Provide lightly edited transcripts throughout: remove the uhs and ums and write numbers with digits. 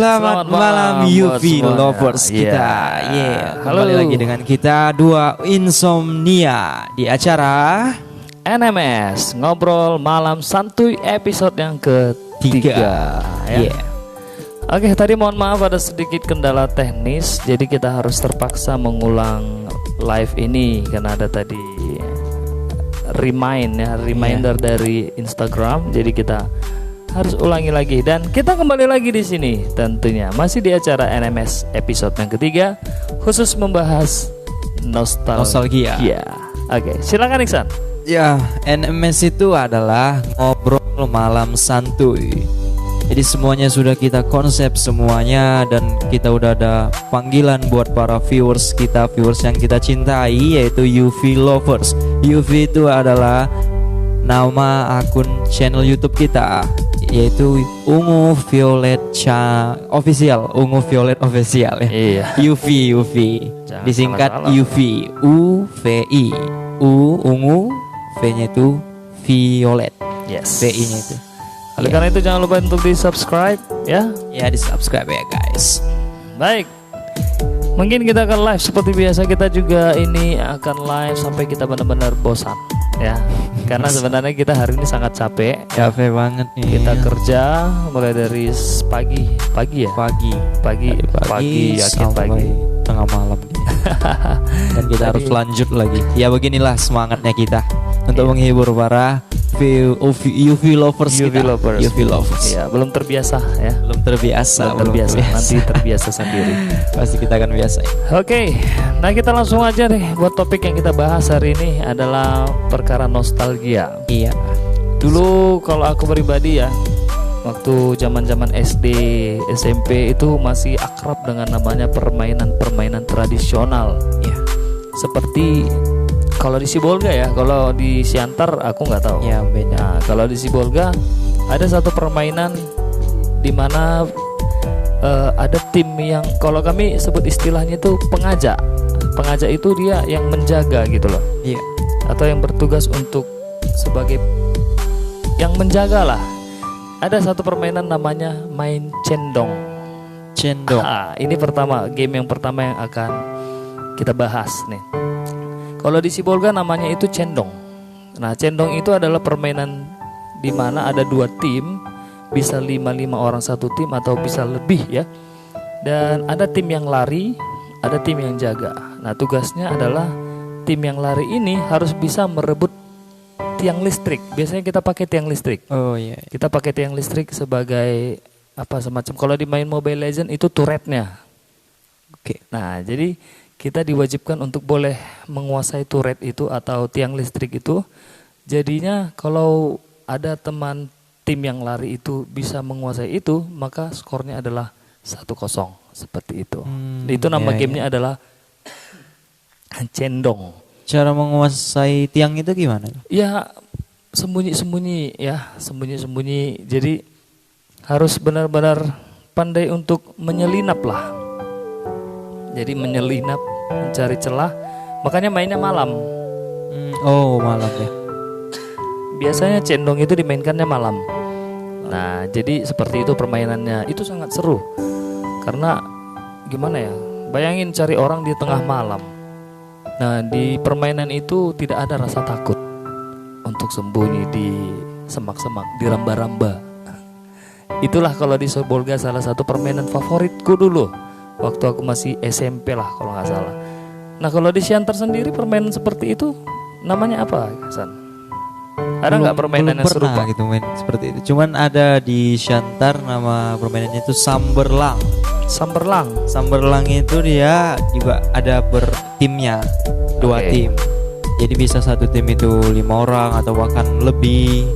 Selamat malam UV lovers kita. Kembali lagi dengan kita dua insomnia di acara NMS Ngobrol Malam Santuy episode yang ketiga. Oke, tadi mohon maaf ada sedikit kendala teknis, jadi kita harus terpaksa mengulang live ini karena ada tadi reminder dari Instagram. Jadi kita harus ulangi lagi dan kita kembali lagi di sini tentunya masih di acara NMS episode yang ketiga khusus membahas nostalgia. Oke, silakan Iksan. Ya, NMS itu adalah ngobrol malam santuy. Jadi semuanya sudah kita konsep semuanya dan kita udah ada panggilan buat para viewers kita, viewers yang kita cintai, yaitu UV lovers. UV itu adalah nama akun channel YouTube kita, yaitu Ungu Violet Official, Ungu Violet Official ya. Iya. UV Jangan disingkat salah-salah. UV, UVI, Ungu, V-nya itu Violet, Yes. VI-nya itu. Oleh karena itu jangan lupa untuk di subscribe ya. Ya, di subscribe ya guys. Baik, mungkin kita akan live seperti biasa. Kita juga ini akan live sampai kita benar-benar bosan ya. Karena sebenarnya kita hari ini sangat capek. Capek banget nih. Kita kerja mulai dari pagi ya. Pagi, yakin sampai pagi. tengah malam. Dan kita harus lanjut lagi. Ya beginilah semangatnya kita untuk menghibur para UV lovers kita. UV lovers. Ya, belum terbiasa ya. Belum terbiasa. Nanti terbiasa sendiri. Pasti kita akan biasa. Oke, nah kita langsung aja deh buat topik yang kita bahas hari ini adalah perkara nostalgia. Iya. Dulu kalau aku pribadi ya, waktu zaman-zaman SD, SMP itu masih akrab dengan namanya permainan tradisional. Iya. Seperti kalau di Sibolga ya, kalau di Siantar aku nggak tahu. Ya beda. Nah, kalau di Sibolga ada satu permainan di mana ada tim yang kalau kami sebut istilahnya itu pengajak. Pengajak itu dia yang menjaga gitu loh. Iya. Atau yang bertugas untuk sebagai yang menjaga lah. Ada satu permainan namanya main cendong. Ini game yang pertama yang akan kita bahas nih. Kalau di Sibolga namanya itu cendong. Nah, cendong itu adalah permainan di mana ada dua tim, bisa 5 orang satu tim atau bisa lebih ya. Dan ada tim yang lari, ada tim yang jaga. Nah, tugasnya adalah tim yang lari ini harus bisa merebut tiang listrik. Biasanya kita pakai tiang listrik. Oh iya. Kita pakai tiang listrik sebagai semacam kalau di main Mobile Legends itu turretnya. Oke. Nah, jadi kita diwajibkan untuk boleh menguasai turret itu atau tiang listrik itu. Jadinya kalau ada teman tim yang lari itu bisa menguasai itu, maka skornya adalah 1-0 seperti itu. Itu nama gamenya adalah cendong. Cara menguasai tiang itu gimana? Ya sembunyi-sembunyi ya, sembunyi-sembunyi. Jadi harus benar-benar pandai untuk menyelinap lah. Jadi menyelinap, mencari celah. Makanya mainnya malam. Malam ya. Biasanya cendong itu dimainkannya malam. Nah, jadi seperti itu permainannya. Itu sangat seru. Karena gimana ya? Bayangin cari orang di tengah malam. Nah, di permainan itu tidak ada rasa takut untuk sembunyi di semak-semak, di ramba-ramba. Itulah kalau di Sibolga salah satu permainan favoritku dulu. Waktu aku masih SMP lah kalau nggak salah. Nah, kalau di Siantar sendiri permainan seperti itu namanya apa, Hasan? Ada nggak permainan yang serupa gitu main seperti itu? Cuman ada di Siantar nama permainannya itu Samberlang. Samberlang itu dia juga ada bertimnya, 2 tim. Jadi bisa satu tim itu 5 orang atau bahkan lebih.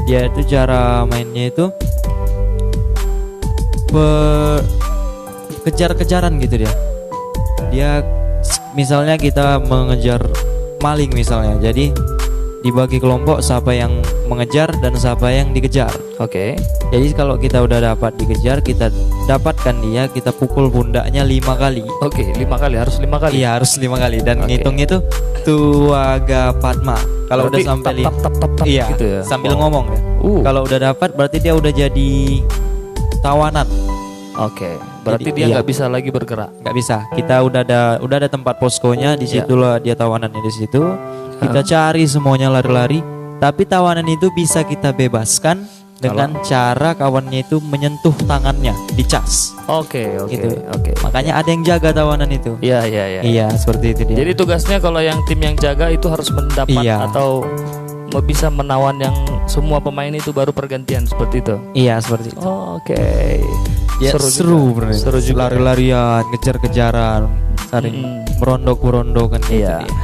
Dia itu cara mainnya itu kejar-kejaran gitu dia. Dia misalnya kita mengejar maling misalnya. Jadi dibagi kelompok siapa yang mengejar dan siapa yang dikejar. Oke. Jadi kalau kita udah dapat dikejar, kita dapatkan dia, kita pukul pundaknya 5 kali. Oke, 5 kali, harus 5 kali. Iya, harus 5 kali dan ngitungnya itu Tuaga Padma. Kalau udah sampai iya, gitu ya. sambil ngomong ya. Kalau udah dapat berarti dia udah jadi tawanan. Oke, berarti Jadi, dia iya. nggak bisa lagi bergerak. Nggak bisa. Kita udah ada tempat poskonya di Iya. situlah dia tawanannya di situ. Kita cari semuanya lari-lari. Tapi tawanan itu bisa kita bebaskan dengan cara kawannya itu menyentuh tangannya, dicas. Oke. Gitu. Makanya ada yang jaga tawanan itu. Iya. Iya, seperti itu dia. Jadi tugasnya kalau yang tim yang jaga itu harus mendapat Iya. atau bisa menawan yang semua pemain itu baru pergantian seperti itu. Iya, seperti itu. Oke. Ya, seru juga. bener. Seru juga. Lari-larian, ngejar-kejaran, saling merondok-merondokan gitu Iya. dia.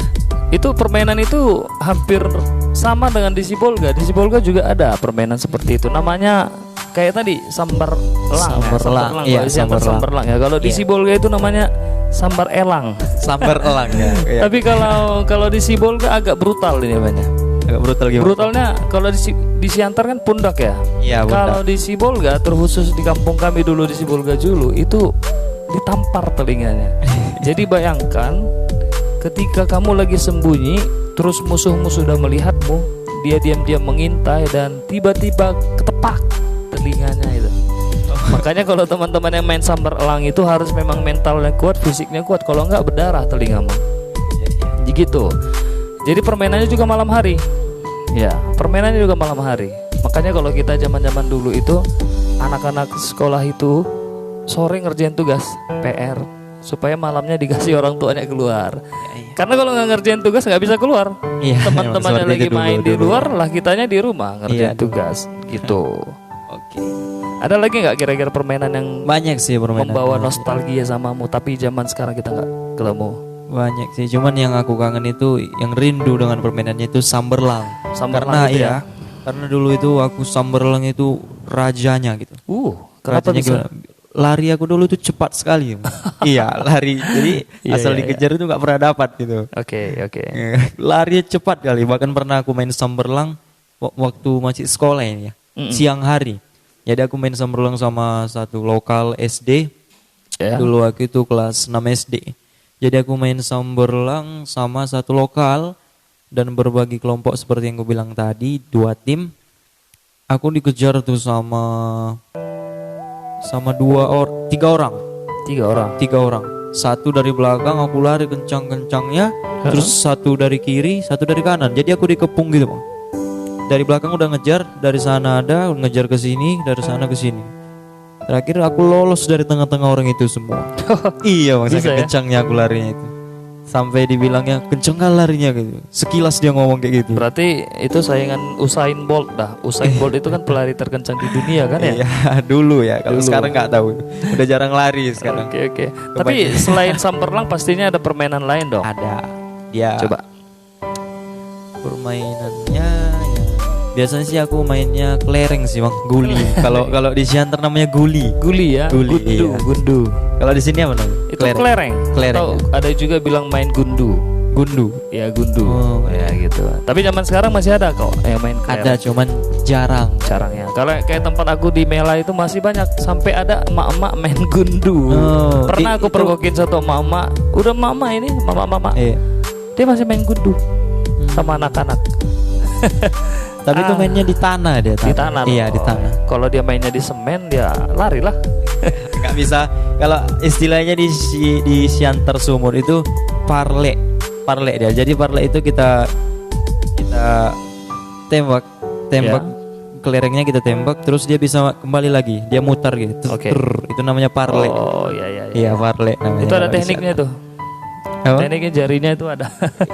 Itu permainan itu hampir sama dengan di Sibolga. Di Sibolga juga ada permainan seperti itu. Namanya kayak tadi sambar elang. Sambar-elang. Iya, sambar-elang ya. Kalau di Iya. Sibolga itu namanya sambar elang. Sambar elang ya. Iya. Tapi kalau di Sibolga agak brutal ini namanya. Agak brutal gimana? Brutalnya kalau di Siantar kan pundak ya. Iya, Kalau di Sibolga, terkhusus di kampung kami dulu di Sibolga Julu, itu ditampar telinganya. Jadi bayangkan ketika kamu lagi sembunyi, terus musuhmu sudah melihatmu, dia diam-diam mengintai dan tiba-tiba ketepak telinganya itu. Makanya kalau teman-teman yang main sambar elang itu harus memang mentalnya kuat, fisiknya kuat. Kalau enggak berdarah telingamu. Gitu. Jadi permainannya juga malam hari. Ya, permainannya juga malam hari. Makanya kalau kita zaman-zaman dulu itu anak-anak sekolah itu sore ngerjain tugas PR supaya malamnya dikasih orang tuanya keluar. Karena kalau nggak ngerjain tugas nggak bisa keluar. Iya, Teman-temannya emang lagi seperti itu main di dulu. luar, lah kitanya di rumah ngerjain Iya. tugas. Gitu. Oke. Ada lagi nggak kira-kira permainan yang Banyak sih permainan. membawa nostalgia samamu tapi zaman sekarang kita nggak ketemu? Banyak sih, cuman yang aku kangen itu, yang rindu dengan permainannya itu samberlang. Samberlang Karena itu iya, karena dulu itu aku samberlang itu rajanya gitu. Kenapa Rajanya bisa? gimana? Lari aku dulu itu cepat sekali. Iya, lari. Jadi Iya, asal iya, dikejar itu nggak pernah dapat gitu. Oke. Lari cepat kali. Bahkan pernah aku main samberlang waktu masih sekolah ini ya, siang hari. Jadi aku main samberlang sama satu lokal SD. Ya. Dulu aku itu kelas 6 SD. Jadi aku main samberlang sama satu lokal dan berbagi kelompok seperti yang gue bilang tadi, 2 tim. Aku dikejar tuh sama 3 orang. 3 orang. Satu dari belakang aku lari kencang-kencangnya, terus satu dari kiri, satu dari kanan. Jadi aku dikepung gitu, Bang. Dari belakang udah ngejar, dari sana ada ngejar ke sini, dari sana ke sini. Terakhir aku lolos dari tengah-tengah orang itu semua. Iya, Bang, Bisa saking ya? kencangnya aku larinya itu. Sampai dibilangnya kenceng kan larinya gitu. Sekilas dia ngomong kayak gitu. Berarti itu saingan Usain Bolt dah. Usain Bolt itu kan pelari terkencang di dunia kan ya? Iya, dulu ya. Kalau Dulu. sekarang nggak tahu. Udah jarang lari sekarang. Oke. Tapi selain samberlang pastinya ada permainan lain dong. Ada. Dia Coba. permainannya ya. Biasanya sih aku mainnya kelereng sih, Bang. Guli. Kalau di Siantar namanya guli. Guli ya. Guli, Gundu. iya. Gundu. Kalau di sini apa namanya? Itu kelereng. Kelereng, Atau ada juga bilang main gundu. Gundu. Ya gundu. Oh, Ya gitu. Tapi zaman sekarang masih ada kok yang main kelereng. Ada cuman jarang. Caranya. Kalau kayak tempat aku di Mela itu masih banyak, sampai ada emak-emak main gundu. Oh, Pernah aku itu- pergokin satu emak-emak. Udah mama ini, mama-mama. Iya. Dia masih main gundu sama anak-anak. Tapi itu mainnya di tanah dia. Di tanah. Iya, di loh. tanah. Kalau dia mainnya di semen, dia lari lah. Nggak bisa. Kalau istilahnya di Siantar Sumur itu parle dia. Jadi parle itu kita tembak Ya. kelerengnya kita tembak, terus dia bisa kembali lagi, dia mutar gitu. Oke. Itu namanya parle. Oh iya. Iya, parle namanya. Itu ada kalau di tekniknya tuh. Apa? Tekniknya jarinya itu ada.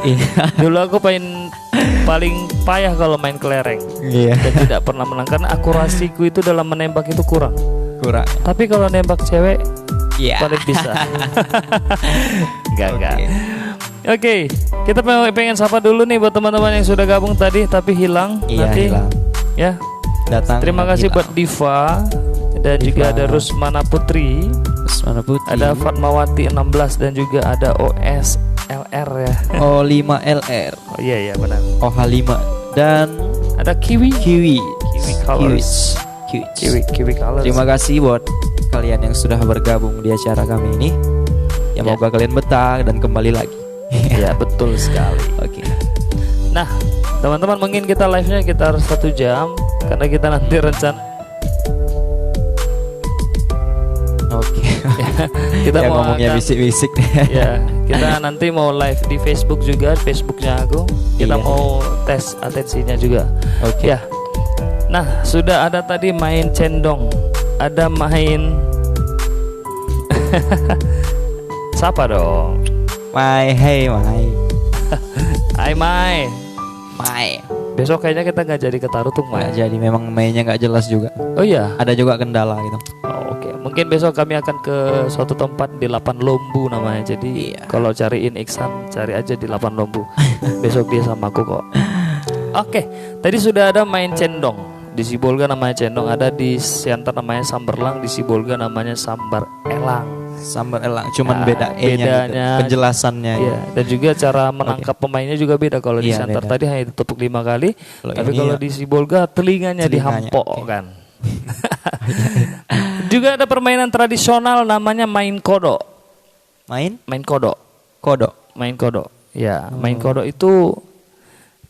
Iya. Dulu aku paling payah kalau main kelereng Iya. dan tidak pernah menang karena akurasiku itu dalam menembak itu kurang. Kurang. Tapi kalau nembak cewek Iya. paling bisa. Enggak. Oke. Oke, kita pengen sapa dulu nih buat teman-teman yang sudah gabung tadi tapi hilang. Iya, nanti hilang. ya. Datang. Terima kasih hilang. buat Diva dan Diva. juga ada Rusmana Putri, Terus mana Putih? ada Fatmawati 16 dan juga ada OSLR ya. O5LR, Oh iya benar. OH5 dan Ada Kiwi Kiwi. Colors. Kiwi Colors. Terima kasih buat kalian yang sudah bergabung di acara kami ini. Ya. Ya, moga kalian betah dan kembali lagi. Ya betul sekali. Oke. Nah, teman-teman mungkin kita live-nya sekitar 1 jam karena kita nanti rencana Oke. Kita Ya, mau ngomongnya akan- bisik-bisik. Ya, kita nanti mau live di Facebook juga, Facebooknya aku. Kita Iya. mau tes atensinya juga. Oke. Ya. Nah, sudah ada tadi main cendong, ada main siapa dong? My. Hai Mai. My. Besok kayaknya kita nggak jadi ke Tarutung Mai. Nggak jadi, memang mainnya nggak jelas juga. Oh iya. Ada juga kendala gitu. Oh, oke. Mungkin besok kami akan ke suatu tempat di Lapan Lombu namanya. Jadi kalau cariin Iksan, cari aja di Lapan Lombu. Besok dia sama aku kok. Oke. Tadi sudah ada main cendong. Di Sibolga namanya cendong, ada di Siantar namanya samberlang, di Sibolga namanya sambar elang. Sambar elang, cuman Nah, beda E-nya gitu. bedanya, Penjelasannya. Iya, dan juga cara menangkap pemainnya juga beda. Kalau di Iya, Siantar beda. tadi hanya ditepuk 5 kali, Kalau tapi ini kalau ya, di Sibolga telinganya dihampok oke. kan. Juga ada permainan tradisional namanya main kodok. Main Main kodok, kodok. main kodok. Ya, main kodok itu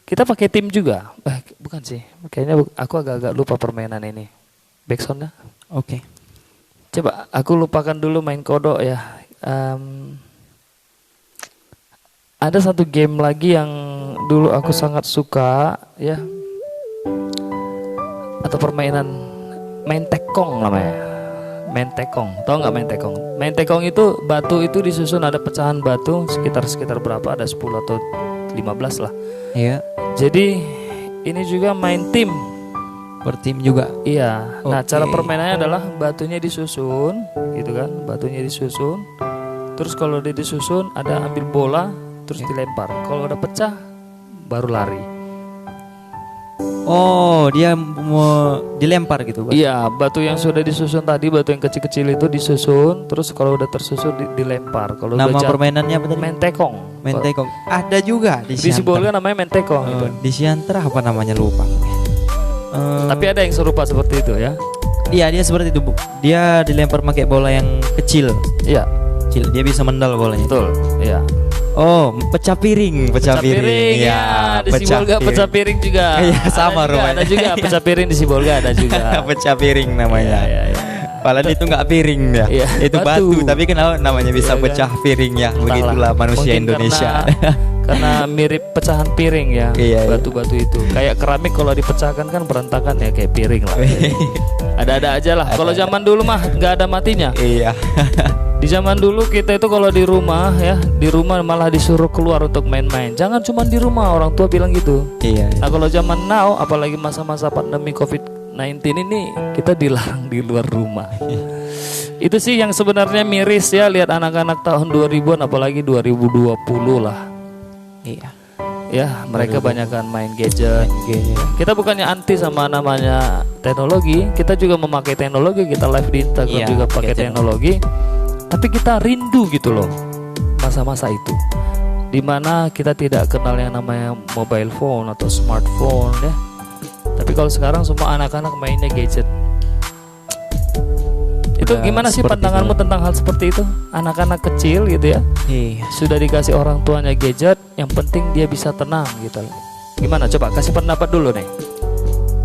kita pakai tim juga. Bukan sih, kayaknya aku agak-agak lupa permainan ini. Backsoundnya? Oke. Coba aku lupakan dulu main kodok ya. Ada satu game lagi yang dulu aku sangat suka ya. Atau permainan main tekong namanya. Main tekong. Tahu nggak main tekong? Main tekong itu batu itu disusun, ada pecahan batu sekitar berapa? Ada 10 atau 15 lah. Iya. Jadi ini juga main tim. Per tim juga. Iya. Nah, Oke. cara permainannya adalah batunya disusun, gitu kan? Batunya disusun. Terus kalau dia disusun, ada ambil bola, terus dilempar. Kalau udah pecah, baru lari. Oh, dia mau dilempar gitu, Bang. Iya, batu yang sudah disusun tadi, batu yang kecil-kecil itu disusun, terus kalau udah tersusun dilempar. Kalau Nama udah permainannya apa tadi? main tekong. Main tekong. Ada juga di Di Siantar. Sibolga namanya main tekong gitu. Di Siantar apa namanya lupa. Tapi ada yang serupa seperti itu ya. Iya, dia seperti itu, Bu. Dia dilempar pakai bola yang kecil. Iya, Kecil. Dia bisa mendal bolanya. betul. Iya. Oh, pecah piring, pecah piring. ya, di Sibolga pecah piring juga. Iya, sama Ada juga, rumahnya. Ada juga pecah piring di Sibolga ada juga. Pecah piring namanya. Iya, iya, iya. Padahal itu nggak piring ya. Iya, Itu batu. batu, tapi kenapa namanya bisa Iya, kan? pecah piring ya? Entahlah. Begitulah manusia Mungkin Indonesia. Karena mirip pecahan piring ya. Iya, iya. Batu-batu itu. Kayak keramik kalau dipecahkan kan berantakan ya, kayak piring lah. Ada-ada aja lah. Kalau zaman dulu mah nggak ada matinya. Iya. Di zaman dulu kita itu kalau di rumah ya, di rumah malah disuruh keluar untuk main-main. Jangan cuma di rumah, orang tua bilang gitu. Iya. Nah kalau zaman now, apalagi masa-masa pandemi COVID-19 ini, kita dilarang di luar rumah. Itu sih yang sebenarnya miris ya, lihat anak-anak tahun 2000-an apalagi 2020 lah. Iya. Ya, mereka banyakkan main gadget. Kita bukannya anti sama namanya teknologi, kita juga memakai teknologi, kita live di Instagram Iya, juga pakai gadget. teknologi. Tapi kita rindu gitu loh masa-masa itu, dimana kita tidak kenal yang namanya mobile phone atau smartphone ya. Tapi kalau sekarang semua anak-anak mainnya gadget. Itu Udah gimana sih seperti pandanganmu itu. tentang hal seperti itu? Anak-anak kecil gitu ya, Iya. sudah dikasih orang tuanya gadget, yang penting dia bisa tenang gitu. Gimana? Coba kasih pendapat dulu nih.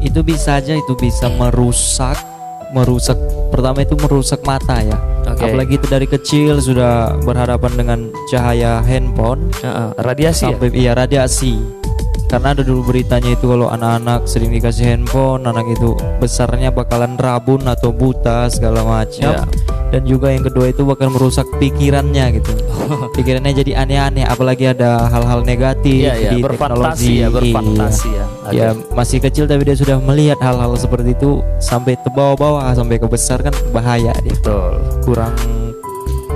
Itu bisa aja, itu bisa merusak. Pertama itu merusak mata ya. Oke. Apalagi itu dari kecil sudah berhadapan dengan cahaya handphone. Radiasi ya? Sampai iya radiasi. Karena ada dulu beritanya itu kalau anak-anak sering dikasih handphone, anak itu besarnya bakalan rabun atau buta segala macam. Iya. Dan juga yang kedua itu bakal merusak pikirannya gitu. Pikirannya jadi aneh-aneh, apalagi ada hal-hal negatif Iya, di berfantasi teknologi. ya, berfantasi ya. Oke. Ya masih kecil tapi dia sudah melihat hal-hal seperti itu sampai ke bawah-bawah sampai ke besar kan bahaya dia. Betul.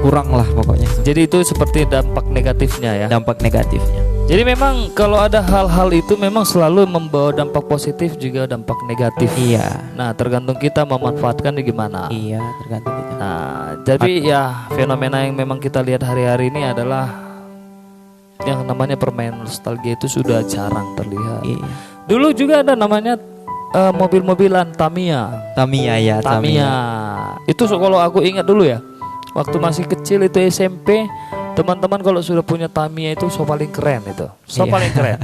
Kurang lah pokoknya Jadi itu seperti dampak negatifnya ya. dampak negatifnya. Jadi memang kalau ada hal-hal itu memang selalu membawa dampak positif juga dampak negatif. Iya. Nah, tergantung kita memanfaatkannya gimana. Iya, tergantung kita. Nah, jadi ya fenomena yang memang kita lihat hari-hari ini adalah yang namanya permainan nostalgia itu sudah jarang terlihat. Iya. Dulu juga ada namanya mobil-mobilan Tamiya. Tamiya ya, Tamiya. Itu kalau aku ingat dulu ya, waktu masih kecil itu SMP, teman-teman kalau sudah punya Tamiya itu so paling keren itu. So Iya. paling keren.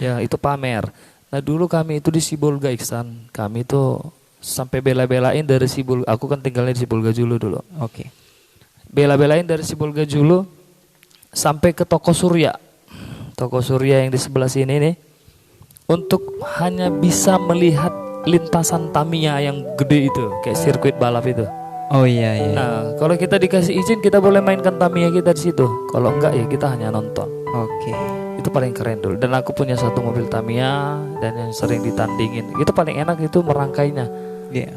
Ya, itu pamer. Nah, dulu kami itu di Sibolga Iksan, kami itu sampai bela-belain dari aku kan tinggalnya di Sibulgajulu dulu. Oke. Bela-belain dari Sibulgajulu sampai ke Toko Surya. Toko Surya yang di sebelah sini nih. Untuk hanya bisa melihat lintasan Tamiya yang gede itu, kayak sirkuit balap itu. Oh iya iya. Nah, kalau kita dikasih izin kita boleh mainkan Tamiya kita di situ. Kalau enggak ya kita hanya nonton. Oke. Itu paling keren dulu. Dan aku punya satu mobil Tamiya dan yang sering ditandingin. Itu paling enak itu merangkainya,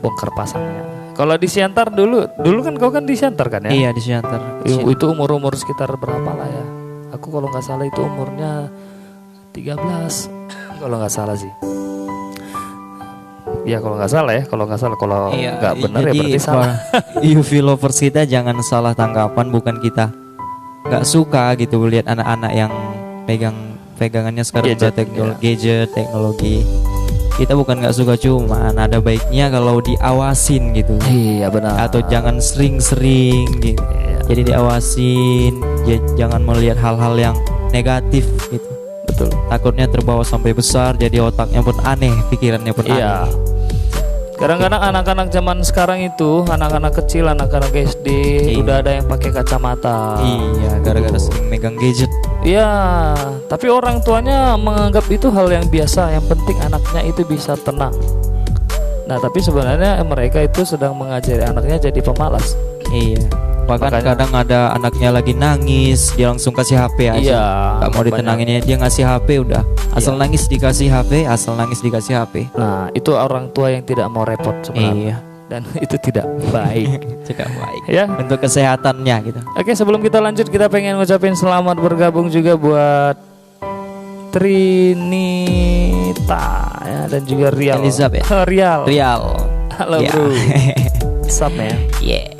bongkar pasangnya. Kalau di Siantar dulu kan kau kan di Siantar kan ya? Iya di Siantar. Itu umur sekitar berapa lah ya? Aku kalau nggak salah itu umurnya 13 kalau nggak salah sih. Ya kalau nggak salah kalau nggak benar ya berarti salah. UV lovers kita jangan salah tanggapan, bukan kita nggak suka gitu lihat anak-anak yang pegangannya sekarang gadget teknologi. Kita bukan nggak suka, cuman ada baiknya kalau diawasin gitu. Iya benar. Atau jangan sering-sering gitu. Iya. Jadi diawasin, jangan melihat hal-hal yang negatif gitu. Betul. Takutnya terbawa sampai besar, jadi otaknya pun aneh, pikirannya pun iya. aneh. Kadang-kadang anak-anak zaman sekarang itu, anak-anak kecil, anak-anak SD udah ada yang pakai kacamata. Iya, gara-gara sering megang gadget. Iya, tapi orang tuanya menganggap itu hal yang biasa. Yang penting anaknya itu bisa tenang. Nah, tapi sebenarnya mereka itu sedang mengajari anaknya jadi pemalas. Iya. Bahkan kadang ada anaknya lagi nangis, dia langsung kasih HP aja. Iya. Gak mau ditenanginnya, dia ngasih HP udah. Asal nangis dikasih HP, asal nangis dikasih HP. Nah, itu orang tua yang tidak mau repot sebenarnya. Iya. Dan itu tidak baik. Tidak baik. Ya, untuk kesehatannya gitu. Oke, sebelum kita lanjut, kita pengen ngucapin selamat bergabung juga buat Trinita ya, dan juga Rial. Elizabeth. Rial. Halo bro. Sup ya. Yeah.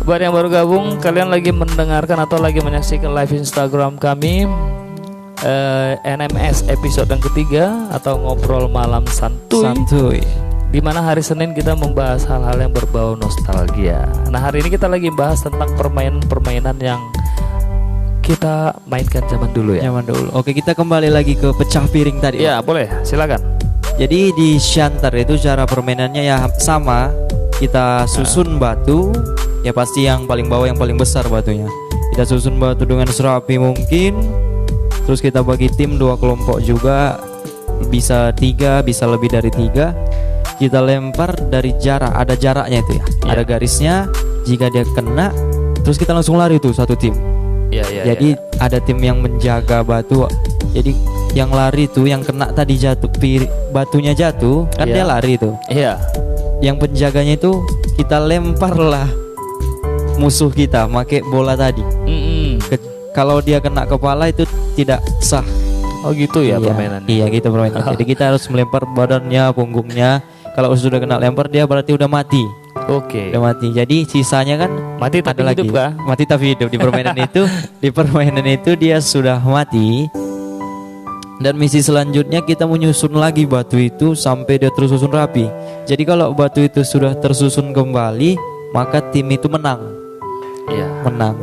Buat yang baru gabung, kalian lagi mendengarkan atau lagi menyaksikan live Instagram kami NMS episode yang ketiga atau ngobrol malam santuy. Di mana hari Senin kita membahas hal-hal yang berbau nostalgia. Nah, hari ini kita lagi bahas tentang permainan-permainan yang kita mainkan zaman dulu ya. Zaman dulu. Oke, kita kembali lagi ke pecah piring tadi. Ya, boleh. Silakan. Jadi di Siantar itu cara permainannya ya sama. Kita susun batu. Ya pasti yang paling bawah yang paling besar batunya. Kita susun batu dengan serapi mungkin. Terus kita bagi tim 2 kelompok juga. Bisa 3, bisa lebih dari 3. Kita lempar dari jarak. Ada jaraknya itu ya. Ada garisnya. Jika dia kena, terus kita langsung lari tuh satu tim. Jadi ada tim yang menjaga batu. Jadi yang lari tuh yang kena tadi jatuh, batunya jatuh kan dia lari tuh. Iya. Yang penjaganya itu kita lempar lah musuh kita pakai bola tadi. Kalau dia kena kepala itu tidak sah. Oh gitu ya permainannya. Iya gitu permainannya. Jadi kita harus melempar badannya, punggungnya. Kalau sudah kena lempar dia berarti udah mati. Oke. Udah mati. Jadi sisanya kan mati tapi ada hidup lagi. kah? Mati tapi hidup di permainan itu. Di permainan itu dia sudah mati. Dan misi selanjutnya kita menyusun lagi batu itu sampai dia tersusun rapi. Jadi kalau batu itu sudah tersusun kembali, maka tim itu menang. Iya. Menang.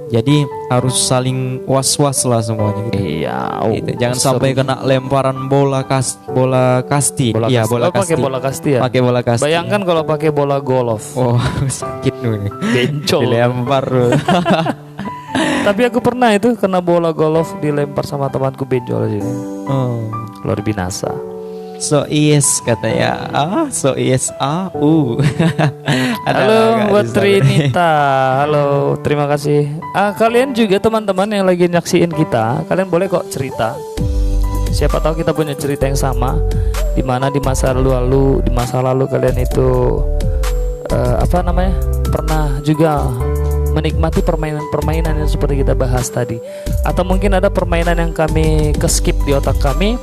Jadi harus saling was-was lah semuanya gitu. Iya. Gitu. Jangan sampai kena lemparan bola kasti. Iya, bola kasti. Pakai bola kasti ya. Pakai bola kasti. Bayangkan kalau pakai bola golf. Oh, sakit nih. Bencol. Dilempar. Tapi aku pernah itu kena bola golf dilempar sama temanku, benjol aja. Oh, luar binasa. So yes katanya. So yes. Halo buat Trinita. Halo, terima kasih. Kalian juga teman-teman yang lagi nyaksiin kita, kalian boleh kok cerita. Siapa tahu kita punya cerita yang sama, di mana di masa lalu kalian itu pernah juga menikmati permainan-permainan yang seperti kita bahas tadi. Atau mungkin ada permainan yang kami keskip di otak kami.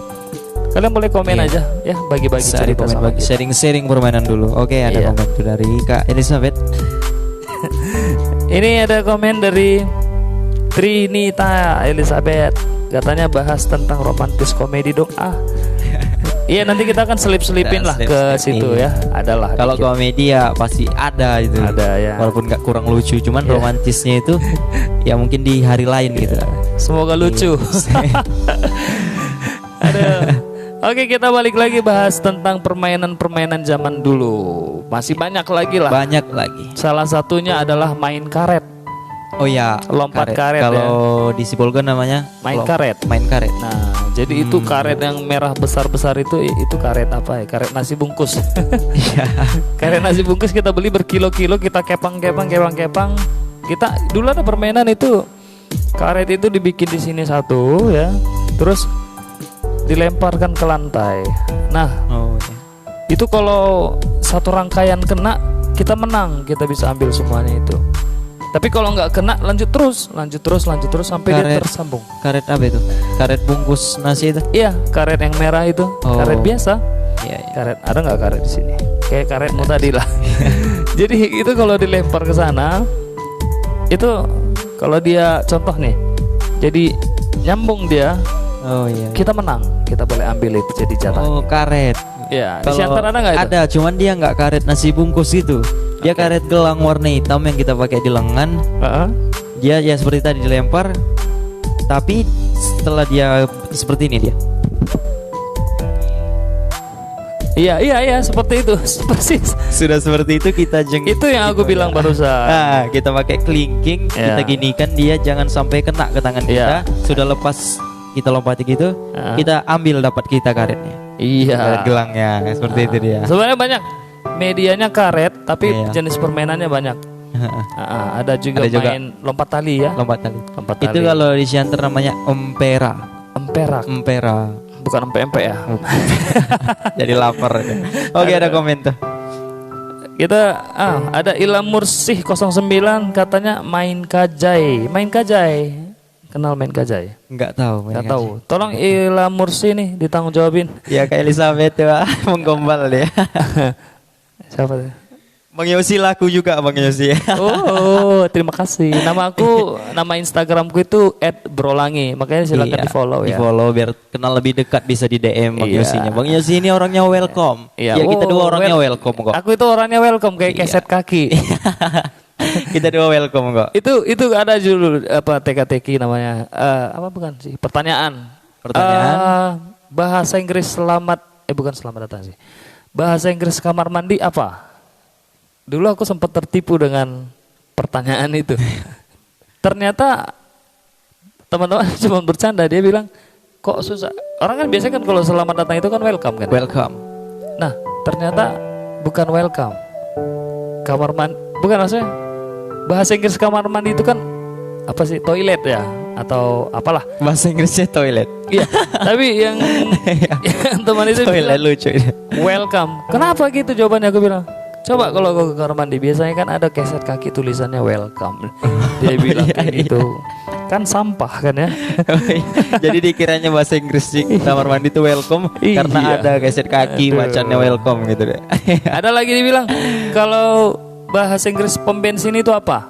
Kalian boleh komen aja ya, bagi-bagi cerita sama kita. Sharing permainan dulu. Oke, ada komen tuh dari Kak Elizabeth. Ini ada komen dari Trinita Elizabeth. Katanya bahas tentang romantis komedi dong. Iya, nanti kita akan selip-selipin lah ke situ ya. Adalah. Kalau komedi ya pasti ada itu. Ada ya. Walaupun gak kurang lucu, cuman romantisnya itu ya mungkin di hari lain gitu. Semoga lucu. Ada. Oke, kita balik lagi bahas tentang permainan-permainan zaman dulu. Masih banyak lagi lah. Banyak lagi. Salah satunya adalah main karet. Oh ya, Lompat karet kalau di Sibolga namanya main karet. Main karet. Nah, jadi itu karet yang merah besar-besar itu karet apa ya? Karet nasi bungkus. Iya. Karet nasi bungkus kita beli berkilo-kilo, kita kepang. Kita dulu ada permainan itu. Karet itu dibikin di sini satu ya. Terus dilemparkan ke lantai. Nah, itu kalau satu rangkaian kena, kita menang, kita bisa ambil semuanya itu. Tapi kalau nggak kena, lanjut terus sampai dia tersambung. Karet apa itu? Karet bungkus nasi itu? Iya, karet yang merah itu. Karet biasa. Iya. Karet, ada nggak karet di sini? Kayak karetmu tadi lah. Jadi itu kalau dilempar ke sana, itu kalau dia contoh nih, jadi nyambung dia. Oh iya. Kita menang, kita boleh ambil itu jadi jatah. Oh, karet. Ya, di Siantar ada nggak itu? Ada, cuman dia nggak karet nasi bungkus gitu. Dia karet gelang warna hitam yang kita pakai di lengan. Dia ya seperti tadi dilempar, tapi setelah dia seperti ini dia. Iya, seperti itu, persis. Sudah seperti itu kita jengit. Itu yang aku bilang barusan. Nah, kita pakai kelingking, kita ginikan dia jangan sampai kena ke tangan kita. Sudah lepas kita lompati gitu, kita ambil dapat kita karetnya. Iya. Karet gelangnya seperti itu dia. Sebenarnya banyak. Medianya karet, tapi jenis permainannya banyak. Ada juga main lompat tali ya. Lompat tali. Itu kalau di Siantar namanya empera. Empera. Bukan empe-empe ya. Jadi lapar. Oke, ada komen tuh. Kita ada Ilham Mursih 09 katanya main kajai. Kenal main kajai? Enggak tahu. Enggak tahu. Tolong Ilham Mursih nih ditanggung jawabin. Ya kayak Elizabeth ya, menggombal dia. Siapa tuh? Bang Yosi laku juga Bang Yosi. Oh, terima kasih. Nama Instagramku itu @brolangi. Makanya silakan di-follow ya. Di-follow biar kenal lebih dekat, bisa di DM Bang Yosinya. Bang Yosi ini orangnya welcome. Iya, kita dua orangnya welcome kok. Aku itu orangnya welcome kayak keset kaki. Kita dua welcome kok. Itu ada judul apa TK-TK namanya. Apa bukan sih? Pertanyaan. Bahasa Inggris bukan selamat datang sih. Bahasa Inggris kamar mandi apa? Dulu aku sempat tertipu dengan pertanyaan itu. Ternyata teman-teman cuma bercanda, dia bilang kok susah. Orang kan biasanya kan kalau selamat datang itu kan welcome kan? Welcome. Nah, ternyata bukan welcome. Kamar mandi, bukan maksudnya. Bahasa Inggris kamar mandi itu kan apa sih? Toilet ya? Atau apalah? Bahasa Inggrisnya toilet. Iya, tapi yang teman itu toilet bilang, lucu. Welcome. Kenapa gitu jawabannya? Aku bilang, coba kalau ke kamar mandi biasanya kan ada keset kaki tulisannya welcome. Dia bilang gitu. Kan sampah kan ya. Jadi dikiranya bahasa Inggris di kamar mandi itu welcome karena ada keset kaki bacanya welcome gitu deh. Ada lagi dibilang kalau bahasa Inggris pom bensin itu apa?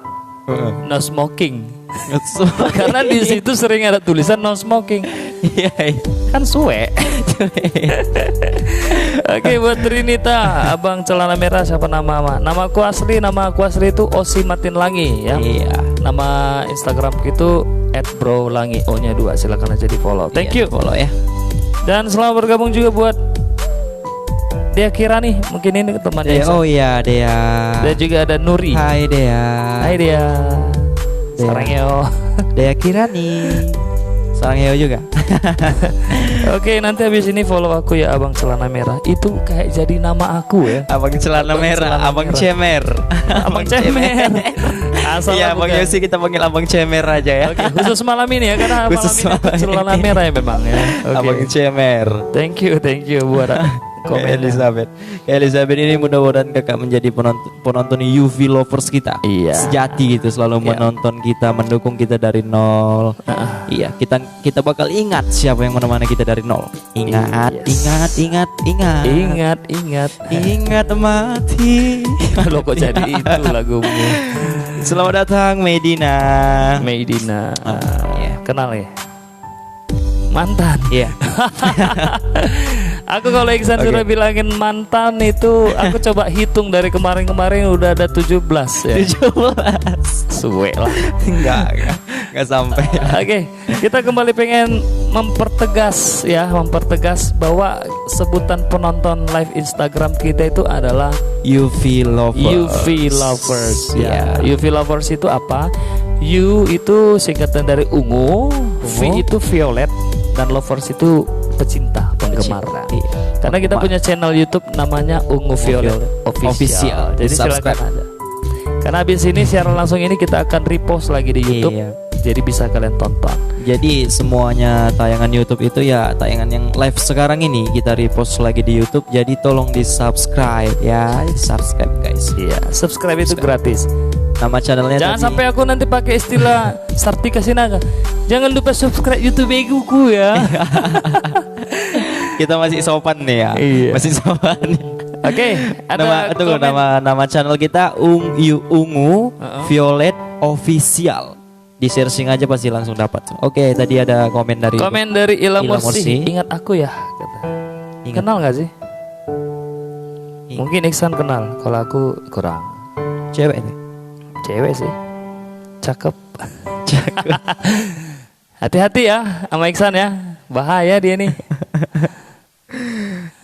No smoking. Karena di situ sering ada tulisan no smoking. Iya. Kan suwe. Oke, buat Trinita, Abang Celana Merah siapa nama? Nama aku asli itu Osi Matin Langi ya. Iya. Nama Instagram itu @brolangi, O-nya 2. Silakan aja di follow. Thank you. Follow ya. Dan selamat bergabung juga buat Dea Kirani, mungkin ini temannya. Oh iya, Dea. Dan juga ada Nuri. Hai Dea. Hai Dea. Sarangyo. Dea Kirani. Sarangyo juga. Oke, nanti habis ini follow aku ya Abang Celana Merah. Itu kayak jadi nama aku ya. Abang Celana Merah, Abang Cemer. Abang Cemer. Iya, Bang Yosi kita panggil Abang Cemer aja ya. Oke, khusus malam ini ya karena malam ini Celana Merah ya memang ya. Abang Cemer. Thank you buat komen Elizabeth. Elizabeth ini mudah-mudahan kakak menjadi penonton UV lovers kita. Iya. Sejati gitu, selalu menonton kita, mendukung kita dari nol. Iya, kita bakal ingat siapa yang menemani kita dari nol. Ingat mati. Lo kok jadi itu lagumu? Selamat datang Medina. Kenal ya? Mantan. Iya. Aku kalau Iksan sudah bilangin mantan itu, aku coba hitung dari kemarin-kemarin udah ada 17 ya. 17. Suwe lah. Enggak sampai. Oke, kita kembali pengen mempertegas bahwa sebutan penonton live Instagram kita itu adalah UV Lovers. Ya, UV Lovers itu apa? U itu singkatan dari ungu, V itu violet, dan lovers itu pecinta, penggemar. Karena kita punya channel YouTube namanya Ungu Violet Official. Jadi silakan aja. Karena habis ini siaran langsung ini kita akan repost lagi di YouTube. Jadi bisa kalian tonton. Jadi semuanya tayangan YouTube itu ya tayangan yang live sekarang ini kita repost lagi di YouTube. Jadi tolong di subscribe ya, subscribe guys. Iya, subscribe itu gratis. Nama channelnya jangan sampai aku nanti pakai istilah Sartika Sinaga. Jangan lupa subscribe YouTube Eguku ya. Kita masih sopan nih ya. Masih sopan. Oke, nama channel kita Ungu Violet Official. Di searching aja pasti langsung dapat. Oke, tadi ada komen dari Ila Mursi. Ingat aku ya, kata. Kenal nggak sih? Mungkin Iksan kenal, kalau aku kurang. Cewek nih. Cewek sih. Cakep. Hati-hati ya sama Iksan ya. Bahaya dia nih.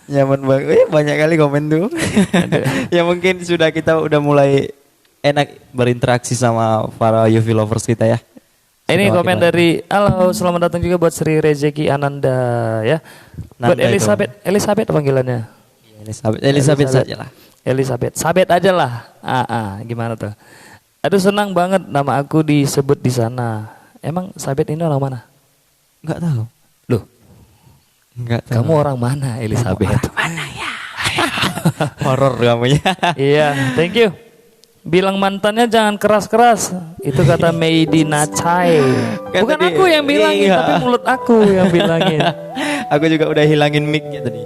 Nyaman banget. Banyak kali komen tuh. Ya mungkin kita udah mulai enak berinteraksi sama para UV lovers kita ya. Ini komen dari halo, selamat datang juga buat Sri Rezeki Ananda ya. Buat Elizabeth panggilannya. Elizabeth saja lah. Elizabeth, Sabet aja lah. Gimana tuh? Aduh senang banget nama aku disebut di sana. Emang Sabet ini orang mana? Enggak tahu. Loh. Enggak tahu. Kamu orang mana, Elizabeth? Orang mana ya? Horor kamu ya. Iya, thank you. Bilang mantannya jangan keras-keras. Itu kata Meidi Nachai. Bukan aku yang bilangin, tapi mulut aku yang bilangin. Aku juga udah hilangin mic-nya tadi.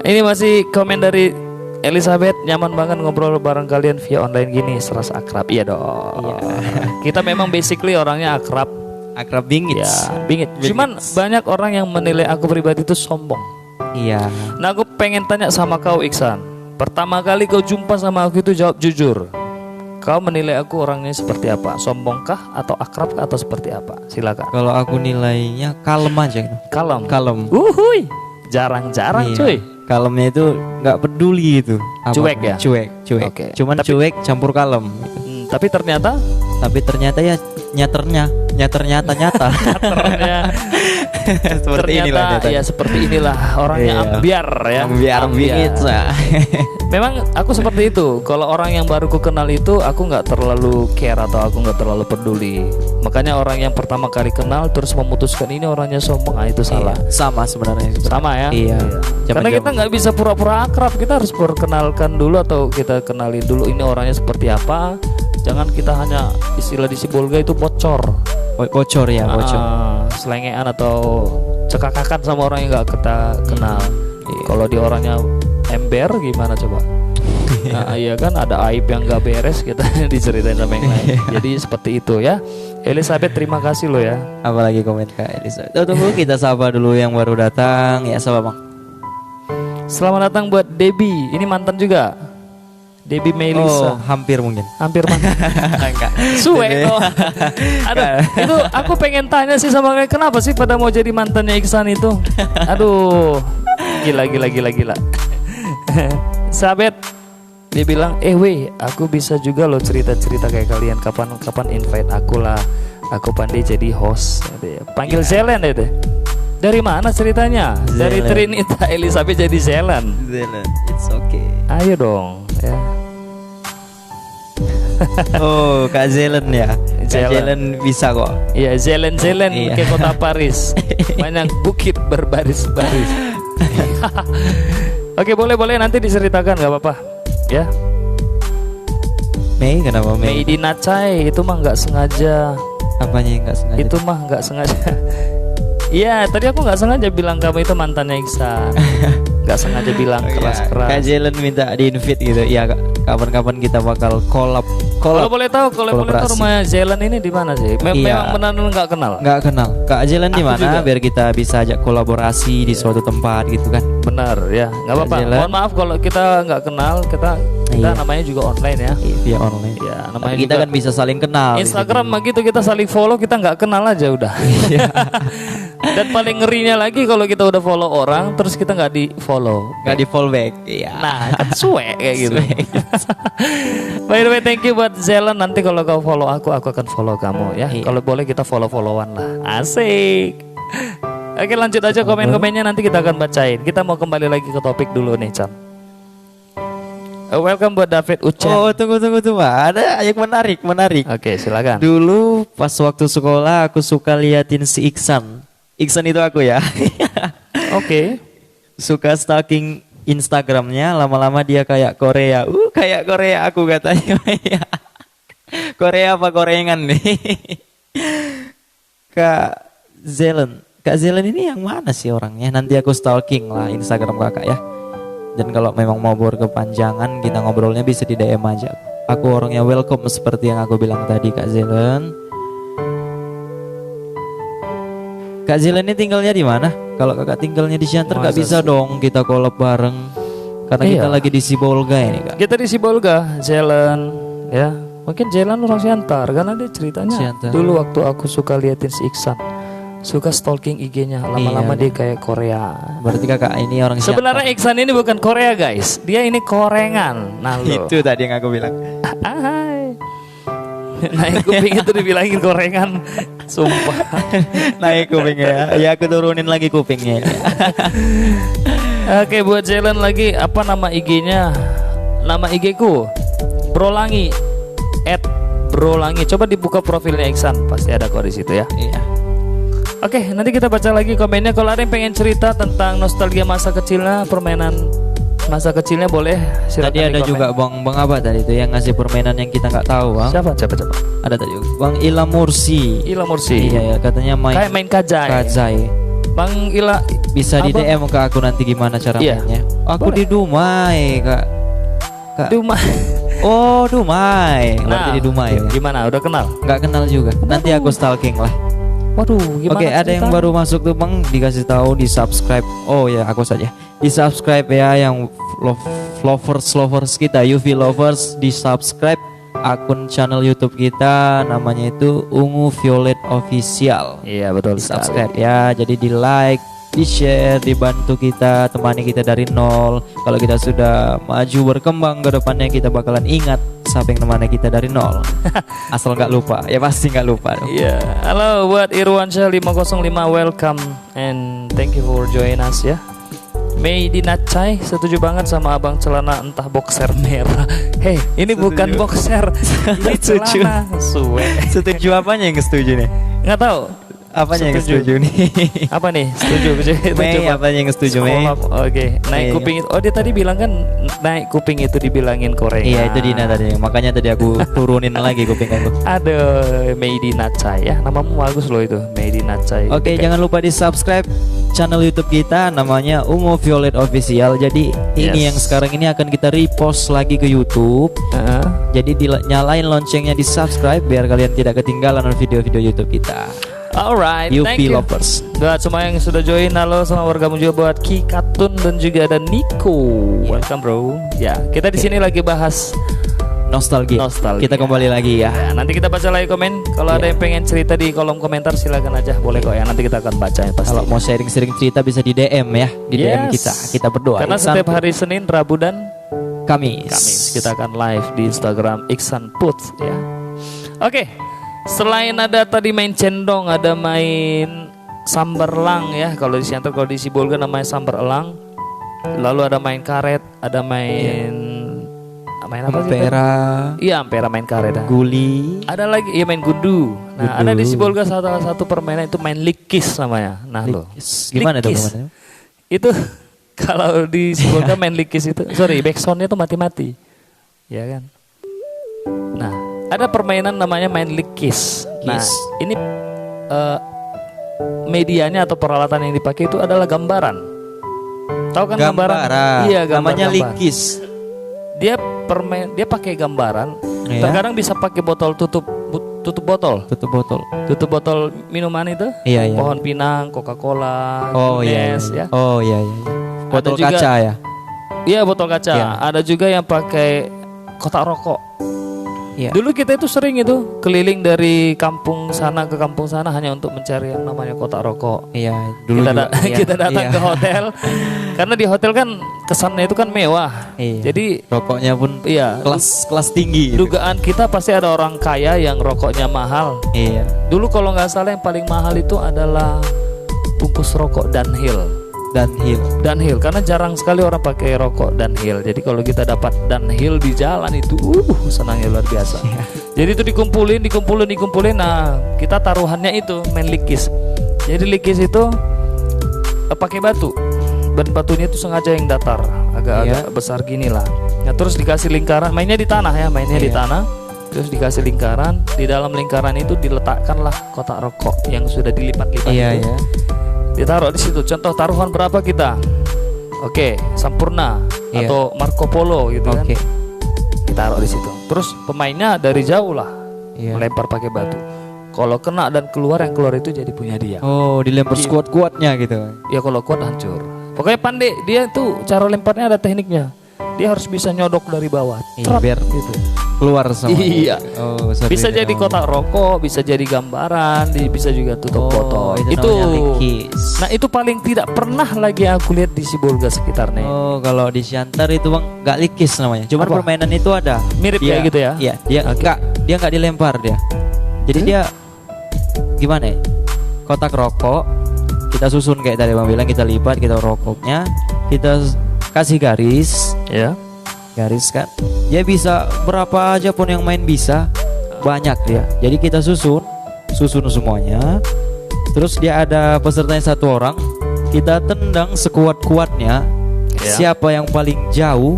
Ini masih komen dari Elizabeth. Nyaman banget ngobrol bareng kalian via online gini, serasa akrab. Iya dong. Iya. Kita memang basically orangnya akrab bingit. Ya, bingit. Cuman banyak orang yang menilai aku pribadi itu sombong. Iya. Nah aku pengen tanya sama kau Iksan. Pertama kali kau jumpa sama aku itu jawab jujur. Kau menilai aku orangnya seperti apa? Sombongkah atau akrabkah atau seperti apa? Silakan. Kalau aku nilainya kalem aja. Kalem. Uhuy. Jarang-jarang cuy. Kalemnya itu nggak peduli itu. Cuek ya? Cuek. Okay. Cuman cuek campur kalem. Tapi ternyata ya nyata. Seperti inilah orangnya ambiar ya. Ambiar. Memang aku seperti itu. Kalau orang yang baru ku kenal itu aku nggak terlalu care atau aku nggak terlalu peduli. Makanya orang yang pertama kali kenal terus memutuskan ini orangnya sombong, itu salah. Sama sebenarnya. Sama ya. Iya. Karena kita nggak bisa pura-pura akrab. Kita harus perkenalkan dulu atau kita kenalin dulu ini orangnya seperti apa. Jangan kita hanya istilah di Sibolga itu bocor. Bocor. Selengean atau cekakakan sama orang yang nggak kita kenal. Kalau di orangnya ember gimana coba? Iya kan ada aib yang nggak beres kita diceritain sama yang lain. Jadi seperti itu ya. Elizabeth terima kasih lo ya. Apalagi komen Kak Elizabeth. Tunggu kita sapa dulu yang baru datang ya, sapa Bang. Selamat datang buat Debbie. Ini mantan juga. Debbie Melisa. Hampir mungkin. Hampir mantan. Enggak. Suwe kok. Aduh, itu aku pengen tanya sih sama kayak kenapa sih pada mau jadi mantannya Iksan itu? Aduh. Gila. Sahabat, dia bilang, aku bisa juga loh cerita-cerita kayak kalian. Kapan invite aku lah. Aku pandai jadi host. Panggil Zelen deh. Dari mana ceritanya? Dari Trinita Elizabeth jadi Zelen. It's okay. Ayo dong ya. Kak Zelen ya. Zelen bisa kok. Iya, Zelen ke kota Paris. Banyak bukit berbaris-baris. Oke, boleh nanti diceritakan nggak apa-apa ya. Mei kenapa Mei? Mei di Nachai itu mah nggak sengaja. Apanya yang nggak sengaja? Itu mah nggak sengaja. Iya, tadi aku nggak sengaja bilang kamu itu mantannya Iksan. Nggak sengaja bilang keras-keras. Kak Jelen minta di-invite gitu. Iya, kapan-kapan kita bakal collab. Kalau boleh tahu rumah Jelen ini di mana sih? Memang benar-benar nggak kenal. Nggak kenal. Kak Jelen di mana? Biar kita bisa ajak kolaborasi di suatu tempat gitu kan. Benar ya, nggak apa-apa. Mohon maaf kalau kita nggak kenal, kita Kita Iya. namanya juga online ya. Via online. Ya, Tapi namanya kita juga kan bisa saling kenal. di Instagram situ. mah gitu, kita saling follow, kita nggak kenal aja udah. Dan paling ngerinya lagi kalau kita udah follow orang terus kita nggak di follow. Nggak di follow back. Iya. Nah, kan suwe kayak gitu. By the way, thank you buat Zelan. Nanti kalau kau follow aku akan follow kamu ya. Iya. Kalau boleh kita follow-followan lah. Asik. Oke, lanjut aja komen-komennya, nanti kita akan bacain. Kita mau kembali lagi ke topik dulu nih, Chan. Welcome buat David Ucen. Oh, tunggu. Ada yang menarik. Oke, silakan. Dulu pas waktu sekolah aku suka liatin si Iksan. Iksan itu aku ya. Oke. Suka stalking Instagramnya, lama-lama dia kayak Korea. Kayak Korea aku katanya. Korea apa Korengan nih? Kak Zelen ini yang mana sih orangnya? Nanti aku stalking lah Instagram kakak ya. Dan kalau memang mau berkepanjangan, kita ngobrolnya bisa di DM aja. Aku orangnya welcome seperti yang aku bilang tadi, Kak Zelen. Kak Zelen ini tinggalnya di mana? Kalau kakak tinggalnya di Siantar nggak Masa bisa sih? dong kita collab bareng. Karena Iya. kita lagi di Sibolga ini, Kak. Kita di Sibolga, Zelan ya. Mungkin Zelan orang Siantar karena dia ceritanya Siantar. dulu waktu aku suka liatin si Iksan. Suka stalking IG-nya, lama-lama Iya. dia kayak Korea. Berarti kakak ini orang Siantar. Sebenarnya Iksan ini bukan Korea guys, dia ini Korengan. Nah lo. Itu tadi yang aku bilang. Hai. Naik kuping itu dibilangin Korengan, sumpah. Naik kupingnya. Ya aku turunin lagi kupingnya. Oke, buat Zelan lagi, apa nama IG-nya? Nama IG-ku Brolangi @brolangi. Coba dibuka profilnya Iksan, pasti ada kok di situ ya. Iya. Oke, nanti kita baca lagi komennya. Kalau ada yang pengen cerita tentang nostalgia masa kecilnya, permainan masa kecilnya boleh. Silakan Tadi ada di komen. juga Bang apa tadi itu yang ngasih permainan yang kita nggak tahu, Bang. Siapa? Ada tadi Bang Ila Mursi. Ila Mursi. Iya ya, katanya Kayak main kajai. Kajai. Bang Ila Bisa di apa? DM ke aku nanti gimana cara Iya. mainnya. Aku Boleh. di Dumai, Kak. di rumah. Oh, Dumai. Berarti di Dumai. Ya. Gimana? Udah kenal? Nggak kenal juga. Nanti aku stalking lah. Waduh, gimana? Oke, ada yang cerita? baru masuk tuh Bang, dikasih tahu di subscribe. Oh ya, aku saja. Di subscribe ya yang lovers kita, UV lovers, di subscribe akun channel YouTube kita, namanya itu Ungu Violet Official. Iya, betul Di sekali. subscribe ya, jadi di like, di share, dibantu kita, temani kita dari nol. Kalau kita sudah maju berkembang ke depannya, kita bakalan ingat siapa yang nemani kita dari nol. Asal nggak lupa, ya pasti nggak lupa dong. Iya, halo buat Irwansyah 505, welcome and thank you for join us ya. Mei di Nacai, setuju banget sama abang celana entah boxer merah. Hei, ini bukan boxer, ini Setuju. celana. Suwe. Setuju apanya yang setuju nih? Nggak tahu. Apanya yang Setuju. setuju nih? Apa nih? Setuju. Mei, apanya yang setuju Mei? Oke, naik Iya. kuping itu. Oh, dia tadi bilang kan naik kuping itu dibilangin Korea. Iya itu Dina tadi, makanya tadi aku turunin lagi kuping aku. Aduh, Mei di Nacai ya. Namamu bagus loh itu, Mei di Nacai. Oke, jangan lupa di subscribe channel YouTube kita, namanya Ungu Violet Official. Jadi ini Yes. yang sekarang ini akan kita repost lagi ke YouTube. Heeh. Jadi nyalain loncengnya, di subscribe biar kalian tidak ketinggalan video-video YouTube kita. Alright, UV thank you. lovers. Buat semua yang sudah join, halo sama warga juga buat Ki Katun dan juga ada Nico. Welcome bro. Ya, kita di sini lagi bahas. Nostalgia. Nostalgia. Kita kembali lagi ya. Ya, nanti kita baca lagi komen. Kalau ada Iya. yang pengen cerita di kolom komentar silakan aja, boleh kok ya. Nanti kita akan bacain pasti. Kalau mau sharing-sharing cerita bisa di DM ya, di DM kita. Kita berdoa. Karena Iksan setiap hari Senin, Rabu dan Kamis. kita akan live di Instagram Iksan Puts ya. Oke. Selain ada tadi main cendong, ada main samberlang ya. Kalau di Siantar, kalau di Sibolga namanya samberelang. Lalu ada main karet, ada main main apa sih? Ampera, Iya, ampera main karet. guli. Ada lagi ya main gundu. Nah, Gundu. ada di Sibolga salah satu permainan itu main likis namanya. Nah, lo. Gimana tuh Likis. teman-teman? Itu kalau di Sibolga main likis itu, sorry, backsoundnya tuh mati-mati, ya kan. Nah, ada permainan namanya main likis. Nah, Kis. ini medianya atau peralatan yang dipakai itu adalah gambaran. Tahu kan gambaran? Iya, namanya gambar. likis. Dia dia pakai gambaran. Iya. Terkadang bisa pakai botol tutup botol. Tutup botol. Tutup botol minuman itu. Iya, iya. Pohon pinang, Coca-Cola, Oh iya, Guinness, iya. ya. Oh iya, iya. Botol juga- kaca ya. Iya, botol kaca. Iya. Ada juga yang pakai kotak rokok. Iya. Dulu kita itu sering itu keliling dari kampung sana ke kampung sana hanya untuk mencari yang namanya kotak rokok. Iya, dulu Kita, juga, iya. kita datang Iya. ke hotel, karena di hotel kan kesannya itu kan mewah. Iya. Jadi Rokoknya pun iya, kelas tinggi gitu. dugaan kita pasti ada orang kaya yang rokoknya mahal. Iya. Dulu kalau nggak salah yang paling mahal itu adalah bungkus rokok Dunhill. Dunhill karena jarang sekali orang pakai rokok Dunhill. Jadi kalau kita dapat Dunhill di jalan itu senangnya luar biasa. Jadi itu dikumpulin. Nah, kita taruhannya itu main likis. Jadi likis itu pakai batu. Dan batunya itu sengaja yang datar, agak besar gini lah. Nah, terus dikasih lingkaran, mainnya di tanah ya, di tanah. Terus dikasih lingkaran, di dalam lingkaran itu diletakkanlah kotak rokok yang sudah dilipat-lipat Iya, itu. iya. Ditaruh di situ. Contoh taruhan berapa kita? Oke, Sampurna atau Marco Polo gitu kan. Ditaruh di situ. Terus pemainnya dari jauh lah melempar pakai batu. Kalau kena dan keluar, yang keluar itu jadi punya dia. Oh, dilempar sekuat-kuatnya gitu. Ya kalau kuat hancur. Pokoknya pandai dia tuh, cara lemparnya ada tekniknya. Dia harus bisa nyodok dari bawah. Biar gitu. Keluar sama. Iya. Oh, Bisa jadi kotak rokok, bisa jadi gambaran, bisa juga tutup botol. Itu namanya likis. Nah, itu paling tidak pernah lagi aku lihat di Sibolga sekitarnya. Oh, kalau di Siantar itu Bang nggak likis namanya. Cuman permainan itu ada. Mirip Dia- kayak gitu ya? Iya, dia nggak dilempar dia. Jadi dia gimana ya? Kotak rokok kita susun kayak tadi Bang bilang, kita lipat, kita rokoknya, kita kasih garis, Ya. garis kan. Dia bisa berapa aja pun yang main bisa, banyak dia. Jadi kita susun semuanya. Terus dia ada pesertanya satu orang, kita tendang sekuat-kuatnya. Ya. Siapa yang paling jauh,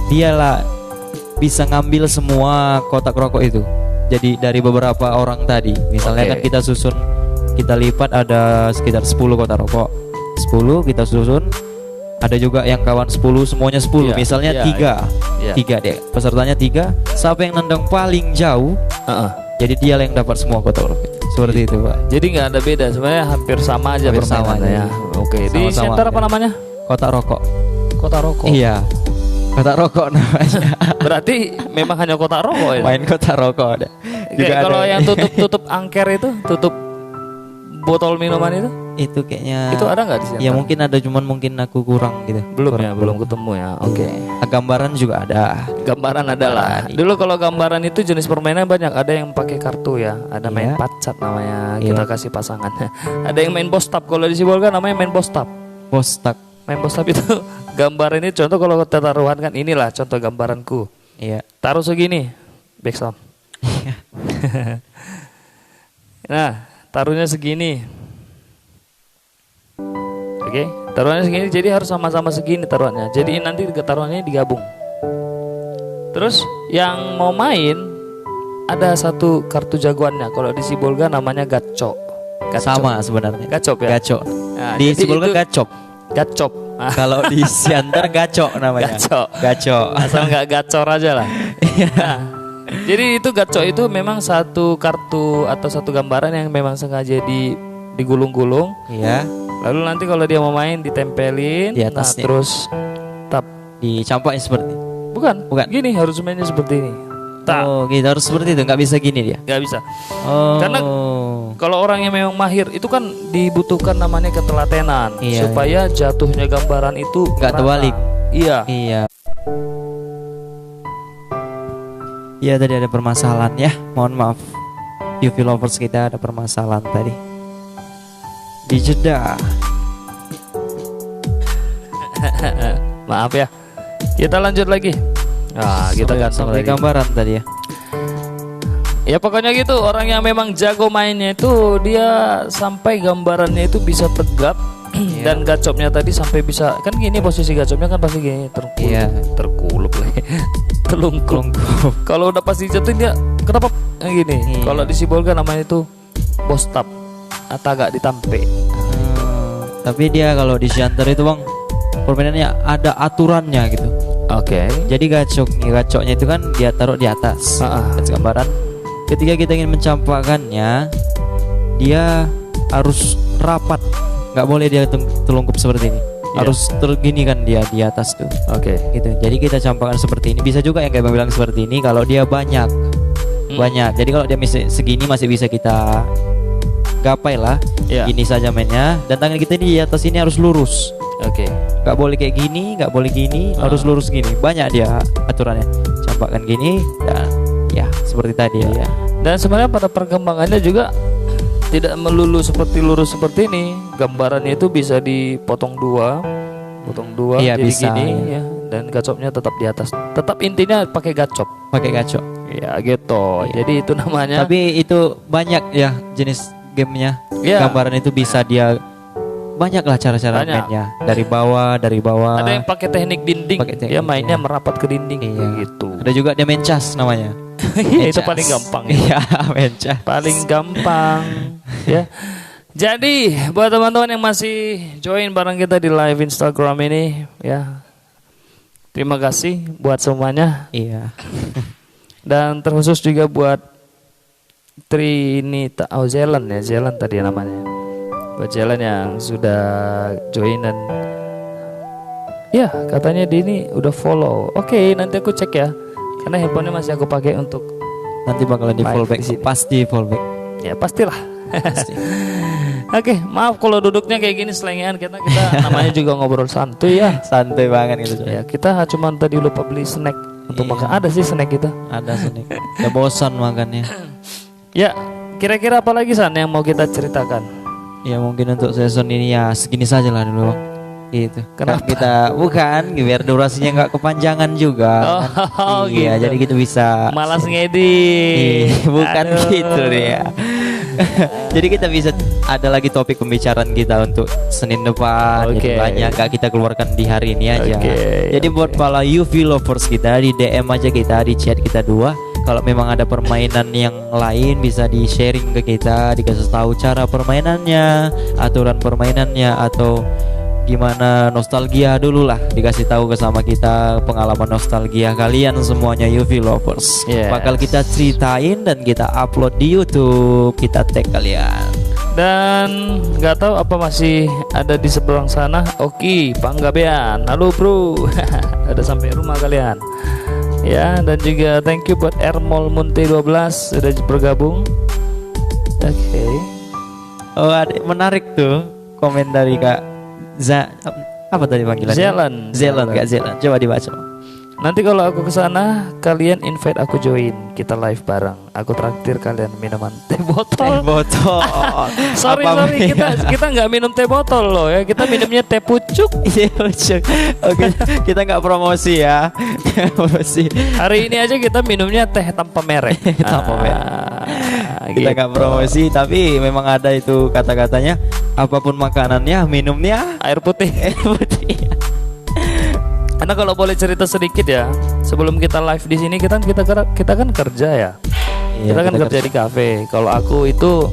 dialah bisa ngambil semua kotak rokok itu. Jadi dari beberapa orang tadi, misalnya kan kita susun, kita lipat ada sekitar 10 kotak rokok. 10 kita susun. Ada juga yang kawan 10, semuanya 10. Iya, Misalnya iya, 3 iya. 3 deh, pesertanya 3. Siapa yang nendang paling jauh, jadi dia yang dapat semua kotak rokok. Seperti itu Pak. Jadi nggak ada beda, sebenarnya hampir sama aja Hampir sama permainannya ya. aja. Oke, di Sama-sama center apa aja. namanya? Kotak rokok. Kotak rokok. Iya, kotak rokok namanya. Berarti memang hanya kotak rokok ya. Main kotak rokok ada. Kayak kalau yang tutup angker itu, tutup botol minuman itu kayaknya itu ada nggak di sana? ya mungkin ada, cuman mungkin aku kurang gitu. Belum ketemu ya. Oke. Gambaran juga ada. Gambaran adalah. Dulu kalau gambaran itu jenis permainan banyak. Ada yang pakai kartu ya. Ada main Iya. pacat namanya. Iya. Kita kasih pasangannya. Ada yang main bos tap. Kalau di Sibolga namanya main bos tap. Postak. Main bos tap itu gambar ini contoh kalau kita taruhan kan, inilah contoh gambaranku. Iya. Taruh segini. Backsound. Nah, taruhnya segini. Oke, taruhannya segini, jadi harus sama-sama segini taruhannya. Jadi nanti taruhannya digabung. Terus yang mau main ada satu kartu jagoannya. Kalau di Sibolga namanya gacok. Sama sebenarnya. Gacop ya. Gacok. Nah, Di jadi Sibolga itu- gacop. Gacop. Ah, Kalau di Siantar gacok namanya. Gacok. Gacok. asal nggak gacor aja lah. Nah, jadi itu gacok itu memang satu kartu atau satu gambaran yang memang sengaja digulung-gulung. Iya. Lalu nanti kalau dia mau main ditempelin, Di nah atasnya. terus tap. Dicampakin seperti. Bukan. Gini harus mainnya seperti ini. Tak. Oh, gitu harus seperti itu, nggak bisa gini dia. Nggak bisa. Oh. Karena kalau orang yang memang mahir itu kan dibutuhkan namanya ketelatenan, Iya, supaya jatuhnya gambaran itu nggak rata. terbalik. Iya. Iya. Iya, tadi ada permasalahan ya. Mohon maaf. UV lovers kita ada permasalahan tadi. Dijeda. Maaf ya. Kita lanjut lagi. Nah, kita gantung sampai lagi. gambaran tadi ya. Ya pokoknya gitu, orang yang memang jago mainnya itu dia sampai gambarannya itu bisa tegap. Dan gacopnya tadi sampai bisa, kan gini posisi gacopnya kan pasti gini terkulup, Iya. terkulup lagi, telungkup. Kalau udah pasti jatuh dia kenapa gini? Iya. Kalau di Sibolga namanya itu bos tap atau agak ditampe. Tapi dia kalau di Siantar itu Bang, permainannya ada aturannya gitu. Oke. Jadi gacoknya itu kan dia taruh di atas. Atas gambaran. Ketika kita ingin mencampakkannya, dia harus rapat. Nggak boleh dia telungkup seperti ini. harus tergini kan dia di atas tuh. Oke. Gitu. Jadi kita campakkan seperti ini. Bisa juga yang kayak Bang bilang seperti ini kalau dia banyak. Banyak. Jadi kalau dia segini masih bisa kita gapai lah. Gini saja mainnya. Dan tangan kita ini di atas ini harus lurus. Oke. Gak boleh kayak gini, gak boleh gini, harus lurus gini. Banyak dia aturannya. Campakkan gini dan ya seperti tadi ya. Dan sebenarnya pada perkembangannya juga tidak melulu seperti lurus seperti ini. Gambarannya itu bisa dipotong dua, Iya, jadi bisa, gini ya. Dan gacopnya tetap di atas. Tetap intinya pakai gacop. Pakai gacok. Ya gitu. Jadi itu namanya. Tapi itu banyak ya jenis gamenya. Gambaran itu bisa dia banyak lah cara-cara mainnya. Dari bawah. Ada yang pakai teknik dinding. Dia mainnya merapat ke dinding. Gitu. Ada juga dia mencas namanya. Itu paling gampang. Iya, mencas. Paling gampang. Ya. Jadi buat teman-teman yang masih join bareng kita di live Instagram ini, ya, terima kasih buat semuanya. Iya. Dan terkhusus juga buat Trinita Zealand ya, Zealand tadi namanya. Buat Zealand yang sudah join dan ya katanya di ini udah follow. Oke, nanti aku cek ya, karena handphonenya masih aku pakai untuk nanti bakalan di fallback sih, pasti fallback. Ya pastilah. Pasti. Oke, maaf kalau duduknya kayak gini selengean, kita namanya juga ngobrol santuy ya. Santuy banget gitu. Ya, kita cuma tadi lupa beli snack untuk makan. Ada sih snack kita. Ada snack. Udah bosan makannya. Ya, kira-kira apa lagi San yang mau kita ceritakan? Ya mungkin untuk season ini ya segini saja lah dulu. Gitu. Kenapa? Kita bukan biar durasinya nggak kepanjangan juga. Oh, iya, gitu. jadi kita bisa malas ngedit. Bukan gitu dia. Jadi kita bisa ada lagi topik pembicaraan kita untuk Senin depan. Jadi banyak gak kita keluarkan di hari ini aja. Jadi buat para UV lovers kita di DM aja kita, di chat kita dua. Kalau memang ada permainan yang lain bisa di sharing ke kita, dikasih tahu cara permainannya, aturan permainannya, atau gimana nostalgia dulu lah, dikasih tahu ke sama kita pengalaman nostalgia kalian semuanya UV lovers. Bakal kita ceritain dan kita upload di YouTube, kita tag kalian. Dan nggak tahu apa masih ada di seberang sana. Oki Panggabean, halo bro. Ada sampai rumah kalian ya. Dan juga thank you buat Ermol Munte 12 sudah bergabung. Oke. Oh, menarik tuh komen dari Kak apa tadi panggilannya? Zealand. Kak Zealand. Coba dibaca. Nanti kalau aku kesana, kalian invite aku join, kita live bareng. Aku traktir kalian minuman teh botol. Sorry, kita nggak minum teh botol loh ya, kita minumnya teh pucuk. Iya pucuk. Oke, kita nggak promosi ya. Promosi. Hari ini aja kita minumnya teh tanpa merek. Tanpa merek. Kita nggak promosi, tapi memang ada itu kata-katanya. Apapun makanannya, minumnya air putih. Karena kalau boleh cerita sedikit ya, sebelum kita live di sini kita kan kerja ya. Kita kan kerja di kafe. Kalau aku itu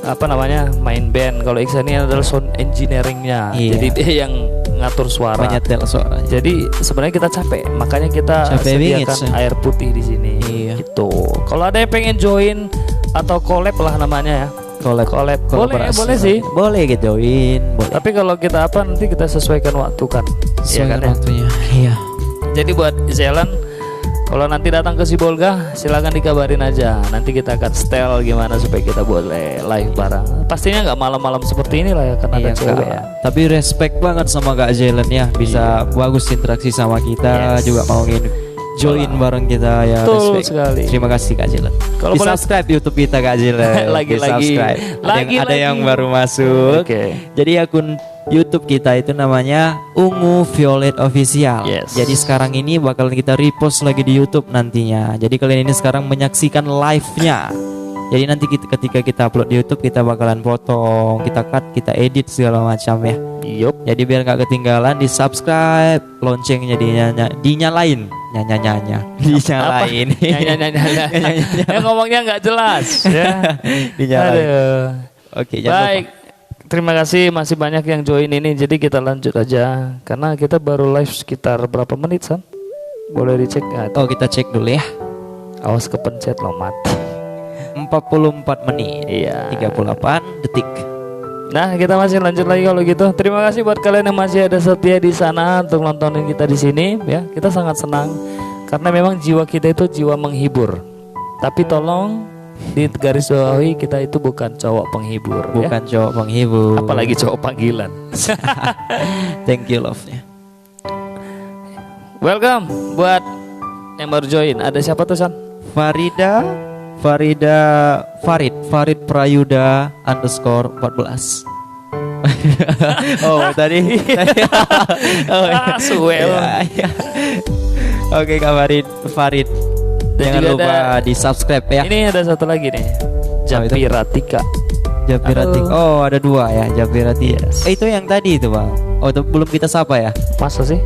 apa namanya, main band. Kalau Iksan ini adalah sound engineeringnya. Jadi dia yang ngatur suara. Menyetel suara. Jadi sebenarnya kita capek, makanya kita sediakan air putih di sini. Gitu. Kalau ada yang pengen join atau collab lah namanya ya. Collab boleh sih, boleh join, boleh. Tapi kalau kita apa nanti kita sesuaikan waktu kan, sesuaikan waktunya. Iya. Jadi buat Zealand, kalau nanti datang ke Sibolga, silakan dikabarin aja. Nanti kita akan setel gimana supaya kita boleh live bareng. Pastinya nggak malam-malam seperti ini lah ya, karena ada cewek ya. Tapi respect banget sama Kak Zealand ya, bisa bagus interaksi sama kita, juga mau join bareng kita ya. Betul sekali. Terima kasih Kak Zealand. Kalau di subscribe YouTube kita Kak Zealand. Ada yang baru masuk. Jadi akun YouTube kita itu namanya Ungu Violet Official. Jadi sekarang ini bakal kita repost lagi di YouTube nantinya. Jadi kalian ini sekarang menyaksikan live-nya. Jadi nanti ketika kita upload di YouTube, kita bakalan potong, kita cut, kita edit segala macam ya. Jadi biar nggak ketinggalan, di subscribe, loncengnya dinyalain, dinyalain. Ngomongnya nggak jelas ya. Dinyalain. Oke, baik. Terima kasih, masih banyak yang join ini. Jadi kita lanjut aja, karena kita baru live sekitar berapa menit San? Boleh dicek nggak? Oh, kita cek dulu ya. Awas kepencet loh, mati. 44 menit. 38 detik. Nah, kita masih lanjut lagi kalau gitu. Terima kasih buat kalian yang masih ada setia di sana untuk nontonin kita di sini ya. Kita sangat senang karena memang jiwa kita itu jiwa menghibur. Tapi tolong di garis bawahi kita itu bukan cowok penghibur, bukan ya? Cowok penghibur. Apalagi cowok panggilan. Thank you love-nya. Welcome buat yang baru join. Ada siapa tuh San? Farid Prayuda _14. Oh tadi. Suwe. Oke Kak Farid. Jangan lupa di subscribe ya. Ini ada satu lagi nih, Japiratika. Oh ada 2 ya, Japiratika. Yes. Itu yang tadi itu bang. Oh itu belum kita sapa ya? Masa sih?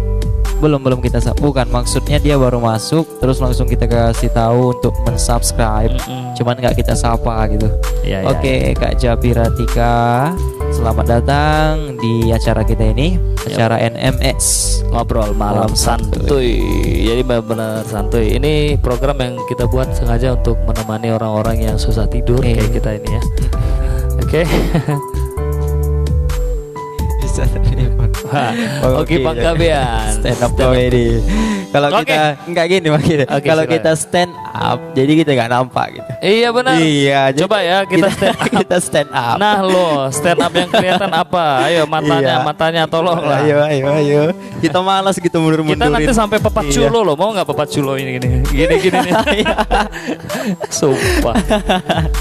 Belum kita sapa. Bukan, maksudnya dia baru masuk terus langsung kita kasih tahu untuk mensubscribe. Cuman nggak kita sapa gitu. Ya, Oke, Kak Japiratika, selamat datang di acara kita ini, acara NMS Ngobrol Malam Santuy. Jadi benar-benar santuy. Ini program yang kita buat sengaja untuk menemani orang-orang yang susah tidur kayak kita ini ya. Oke. Oke Bang Gabian, stand up comedy. Kalau kita nggak gini makanya. Kalau kita stand up, jadi kita nggak nampak gitu. Iya benar. Iya. Coba ya kita stand up. Kita stand up. Nah lo stand up yang kelihatan apa? Ayo matanya tolong lah. Ayo. Kita malas gitu mundur-mundurin. Kita nanti sampai pepat culo lo, mau nggak pepat culo ini gini nih. Sumpah.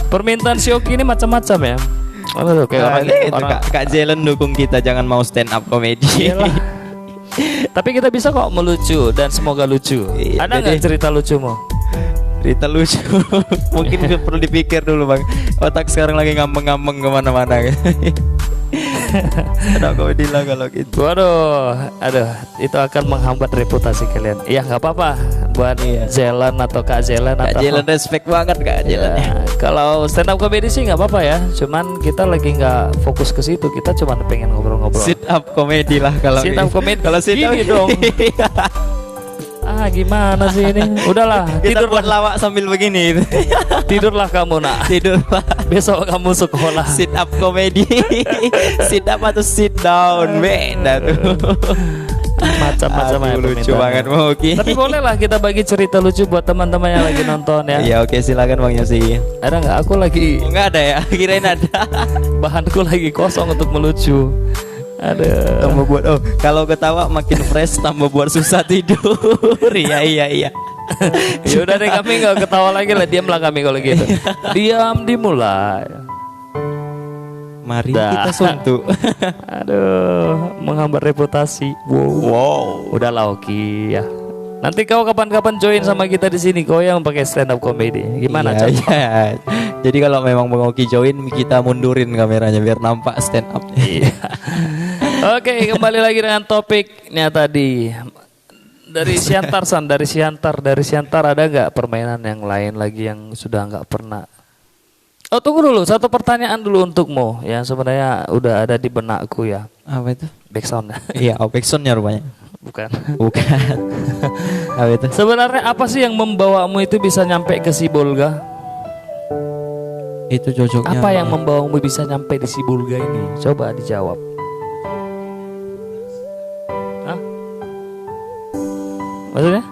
Permintaan Sioki ini macam-macam ya. Kak Jelen dukung kita jangan mau stand up comedy. Tapi kita bisa kok melucu dan semoga lucu. Ada nggak cerita lucumu? Cerita lucu mungkin perlu dipikir dulu bang. Otak sekarang lagi ngambeng-ngambeng kemana-mana. Ada komedi lah kalau gitu. Waduh, itu akan menghambat reputasi kalian. Iya nggak apa-apa buat Zelan atau Kak Zelan atau Kak Zelan respect banget Kak Zelan. Kalau stand up comedy sih nggak apa-apa ya. Cuman kita lagi nggak fokus ke situ. Kita cuma pengen ngobrol-ngobrol. Sit up comedy lah kalau. Sit up comedy. Kalau sit up dong. Gimana sih ini? Udahlah, tidur buat lawak sambil begini. Tidurlah kamu nak. Tidurlah. Besok kamu sekolah. Sit up comedy. Sit up atau sit down, beda tuh. Macam-macam lucu banget mau. Tapi boleh lah kita bagi cerita lucu buat teman-teman yang lagi nonton ya. Iya oke, silakan Bang Yosi. Ada nggak? Aku lagi nggak ada ya. Kirain ada. Bahanku lagi kosong untuk melucu. Ada. Tambah buat kalau ketawa makin fresh, tambah buat susah tidur. Iya. Yaudah deh, kami nggak ketawa lagi lah, diamlah kami kalau gitu. Diam dimulai. Mari kita suntuk. Aduh, menghambat reputasi. Wow. Udahlah Oki ya. Nanti kau kapan-kapan join sama kita di sini, kau yang pakai stand up comedy. Gimana Iya. Jadi kalau memang Bang Oki join, kita mundurin kameranya biar nampak stand up. Iya. Oke, kembali lagi dengan topiknya tadi. Dari Siantar ada nggak permainan yang lain lagi yang sudah nggak pernah? Oh tunggu dulu, satu pertanyaan dulu untukmu yang sebenarnya udah ada di benakku ya. Apa itu? Backsound. Iya, backsoundnya rupanya. Bukan. Apa itu? Sebenarnya apa sih yang membawamu itu bisa nyampe ke Sibolga? Itu cocoknya. Apa yang membawamu bisa nyampe di Sibolga ini? Coba dijawab. Hah? Maksudnya?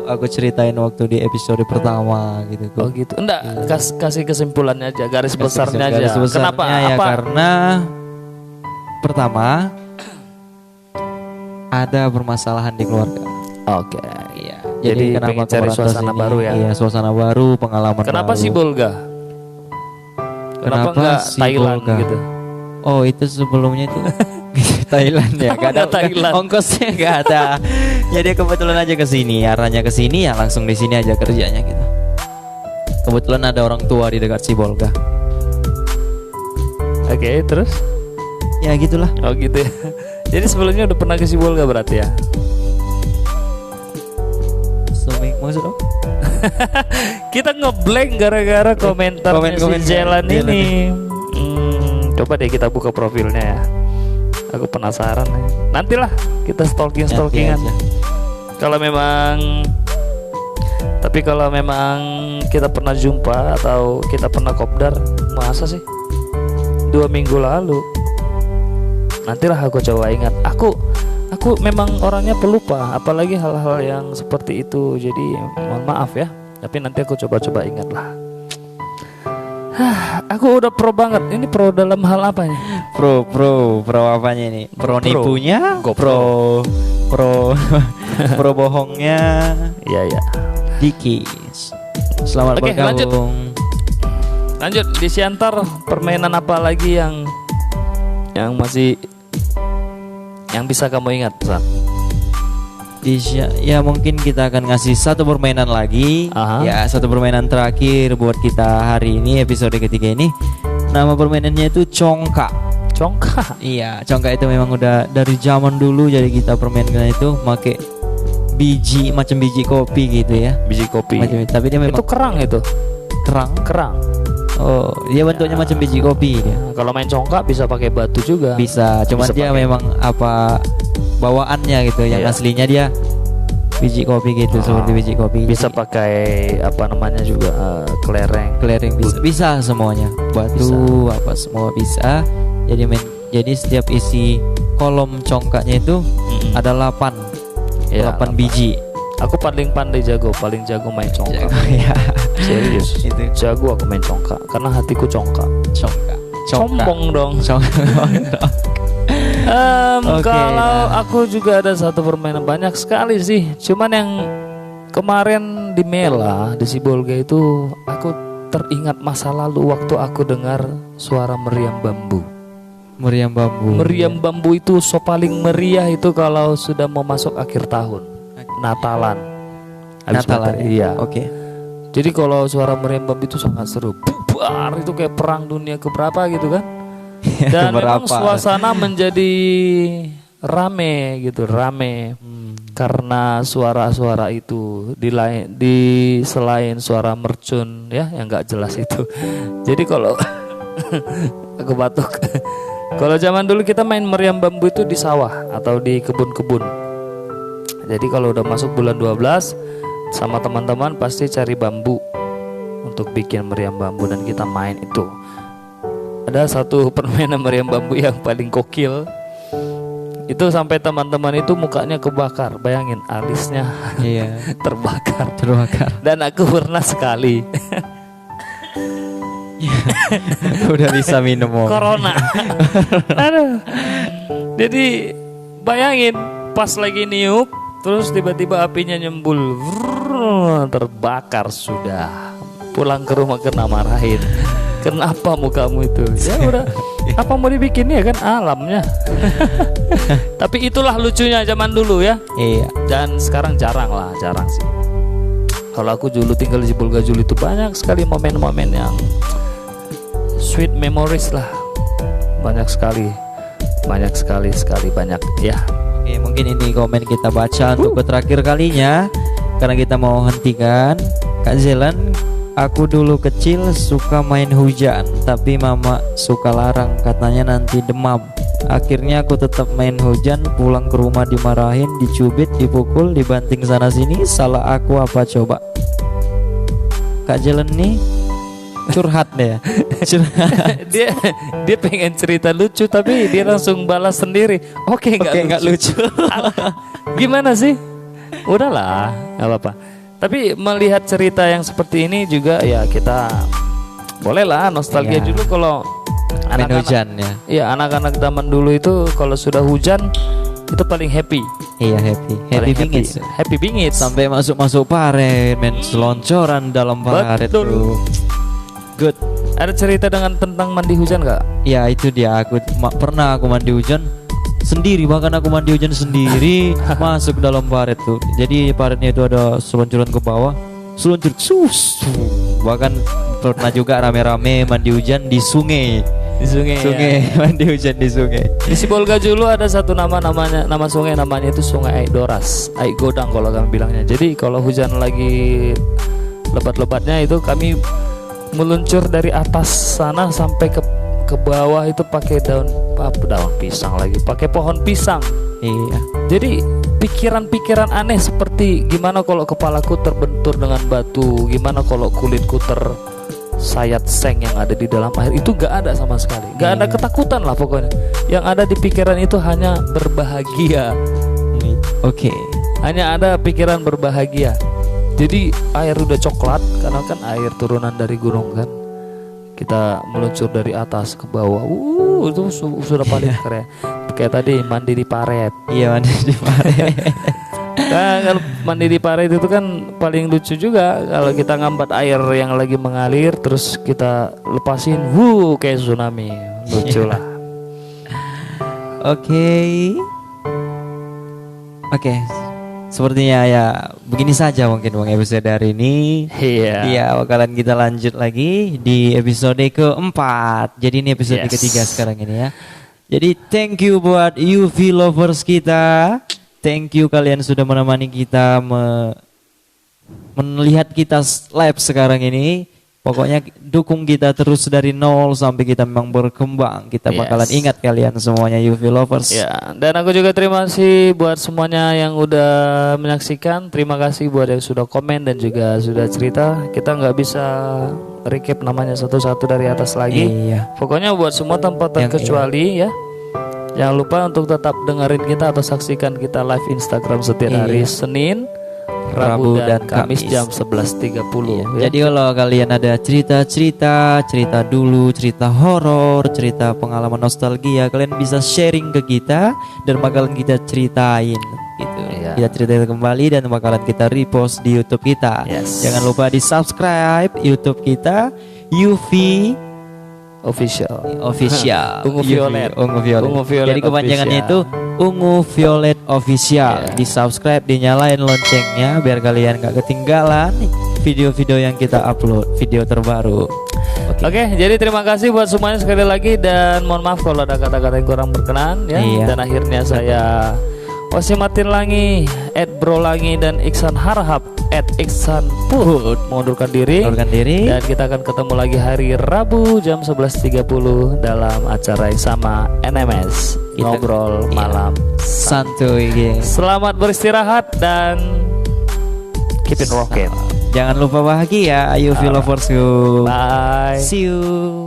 Aku ceritain waktu di episode pertama gitu. Oh gitu. Enggak, kasih kesimpulannya aja, garis besarnya aja. Kenapa? Ya, karena pertama ada permasalahan di keluarga. Oke. Iya. Jadi kenapa cari suasana baru ya? Iya, suasana baru, pengalaman kenapa baru. Sibolga? Kenapa enggak Thailand gitu? Oh, itu sebelumnya itu Thailand ya, gak ada Thailand. Ongkosnya gak ada. Jadi kebetulan aja ke sini, arahnya ke sini ya langsung di sini aja kerjanya gitu. Kebetulan ada orang tua di dekat Sibolga. Oke, terus? Ya gitulah. Oh gitu ya. Jadi sebelumnya udah pernah ke Sibolga berarti ya? Maksud apa? Kita ngeblank gara-gara komentar si Jalan ini. Coba deh kita buka profilnya ya. Aku penasaran ya. Nantilah kita stalkingan. Kalau memang kita pernah jumpa atau kita pernah kopdar, masa sih? 2 minggu lalu. Nantilah aku coba ingat. Aku memang orangnya pelupa, apalagi hal-hal yang seperti itu. Jadi mohon maaf ya. Tapi nanti aku coba ingat lah. Aku udah pro banget. Ini pro dalam hal apa nih? Pro apanya ini? Pro nipunya? Pro bohongnya? Iya. Dikis. Selamat Oke, bergabung. Lanjut di Siantar, permainan apa lagi yang masih yang bisa kamu ingat, San? Ya mungkin kita akan ngasih satu permainan lagi. Ya, satu permainan terakhir buat kita hari ini, episode ketiga ini. Nama permainannya itu congkak. Congkak? Iya, congkak itu memang udah dari zaman dulu. Jadi kita permainkan itu pakai biji, macam biji kopi gitu ya. Biji kopi. Tapi dia memang itu kerang itu. Kerang. Oh, dia bentuknya macam biji kopi dia. Kalau main congkak bisa pakai batu juga. Bisa, cuman dia memang apa bawaannya gitu. Yang aslinya dia biji kopi gitu, seperti biji kopi. Bisa pakai apa namanya juga kelereng bisa semuanya. Batu bisa. Apa semua bisa. Jadi setiap isi kolom congkaknya itu ada 8 biji. Aku paling jago main congkak. Ya. Serius. Itu jago aku main congkak karena hatiku congkak. Sombong dong. Kalau aku juga ada satu permainan, banyak sekali sih. Cuman yang kemarin di Mela di Sibolga itu aku teringat masa lalu waktu aku dengar suara meriam bambu. Meriam bambu itu paling meriah itu kalau sudah mau masuk akhir tahun. Natalan. Iya. Oke. Jadi kalau suara meriam bambu itu sangat seru. Bubar, itu kayak perang dunia keberapa gitu kan. Dan memang suasana menjadi rame gitu, karena suara-suara itu di selain suara mercun ya yang nggak jelas itu. Jadi kalau aku batuk. Kalau zaman dulu kita main meriam bambu itu di sawah atau di kebun-kebun. Jadi kalau udah masuk bulan 12 sama teman-teman pasti cari bambu untuk bikin meriam bambu dan kita main itu. Ada satu permainan meriam bambu yang paling kokil. Itu sampai teman-teman itu mukanya kebakar. Bayangin alisnya terbakar. Dan aku pernah sekali. Udah bisa minum Corona. Aduh. Jadi bayangin pas lagi niup terus tiba-tiba apinya nyembul, terbakar sudah. Pulang ke rumah kena marahin. Kenapa mukamu itu? Ya udah, apa mau dibikin ya kan alamnya. Tapi itulah lucunya zaman dulu ya. Iya. Dan sekarang jarang sih. Kalau aku dulu tinggal di Sibolga Julu itu banyak sekali momen-momen yang sweet memories lah. Banyak sekali ya. Oke, mungkin ini komen kita baca untuk terakhir kalinya karena kita mau hentikan. Kak Zelan, aku dulu kecil suka main hujan, tapi mama suka larang, katanya nanti demam. Akhirnya aku tetap main hujan, pulang ke rumah dimarahin, dicubit, dipukul, dibanting sana sini. Salah aku apa coba? Kak Zelan nih curhat deh. dia pengen cerita lucu tapi dia langsung balas sendiri. Oke, nggak lucu. Gimana sih? Udahlah, nggak apa-apa. Tapi melihat cerita yang seperti ini juga ya kita bolehlah nostalgia dulu kalau anak-anak hujan ya. Iya, anak-anak zaman dulu itu kalau sudah hujan itu paling happy. Iya, happy bingit. Sampai masuk paret, main seloncoran dalam paret tuh. Good. Ada cerita tentang mandi hujan nggak? Ya itu dia. Pernah aku mandi hujan sendiri, bahkan aku mandi hujan sendiri masuk dalam paret tuh. Jadi paretnya itu ada seloncuran ke bawah, seluncur bahkan pernah juga rame-rame mandi hujan di sungai. Mandi hujan di sungai. Di Sibolga Julu ada satu nama sungai, namanya itu Sungai Aidoras, Aigodang kalau kami bilangnya. Jadi kalau hujan lagi lebat-lebatnya itu kami meluncur dari atas sana sampai ke bawah itu pakai daun pisang lagi, pakai pohon pisang. Iya. Jadi pikiran-pikiran aneh seperti gimana kalau kepalaku terbentur dengan batu, gimana kalau kulitku sayat seng yang ada di dalam air itu gak ada sama sekali. Gak ada ketakutan lah pokoknya. Yang ada di pikiran itu hanya berbahagia. Oke. Hanya ada pikiran berbahagia. Jadi air udah coklat karena kan air turunan dari gunung kan. Kita meluncur dari atas ke bawah. Itu sudah paling keren. Kayak tadi mandi di paret. Iya, mandi di paret. Nah, kalau mandi di paret itu kan paling lucu juga kalau kita ngambat air yang lagi mengalir terus kita lepasin, kayak tsunami. Lucu lah. Oke. Sepertinya ya begini saja mungkin Bang episode hari ini. Iya, bakalan kita lanjut lagi di episode keempat. Jadi ini episode ketiga sekarang ini ya. Jadi thank you buat UV lovers kita. Thank you kalian sudah menemani kita melihat kita live sekarang ini. Pokoknya dukung kita terus dari nol sampai kita memang berkembang. Kita bakalan ingat kalian semuanya UV lovers. Ya, dan aku juga terima kasih buat semuanya yang udah menyaksikan. Terima kasih buat yang sudah komen dan juga sudah cerita. Kita nggak bisa recap namanya satu-satu dari atas lagi. Pokoknya buat semua tanpa terkecuali ya. Jangan lupa untuk tetap dengerin kita atau saksikan kita live Instagram setiap hari Senin, Rabu dan Kamis jam 11.30 ya. Jadi kalau kalian ada cerita dulu, cerita horor, cerita pengalaman nostalgia, kalian bisa sharing ke kita dan bakalan kita ceritain gitu. Kita ceritain kembali dan bakalan kita repost di YouTube kita. Jangan lupa di subscribe YouTube kita UV Official. Ungu Violet. Jadi kepanjangannya itu Ungu Violet Official. Di subscribe, dinyalain loncengnya biar kalian gak ketinggalan video-video yang kita upload, video terbaru. Oke, jadi terima kasih buat semuanya sekali lagi dan mohon maaf kalau ada kata-kata yang kurang berkenan ya. Dan akhirnya saya Wasimatin Langi, Bro Langi dan Iksan Harahap Iksan Put mengundurkan diri. Dan kita akan ketemu lagi hari Rabu jam 11.30 dalam acara yang sama NMS Ngobrol Malam Santuy. Selamat beristirahat dan keep it rockin'. Jangan lupa bahagia, ayo lovers. Bye. See you.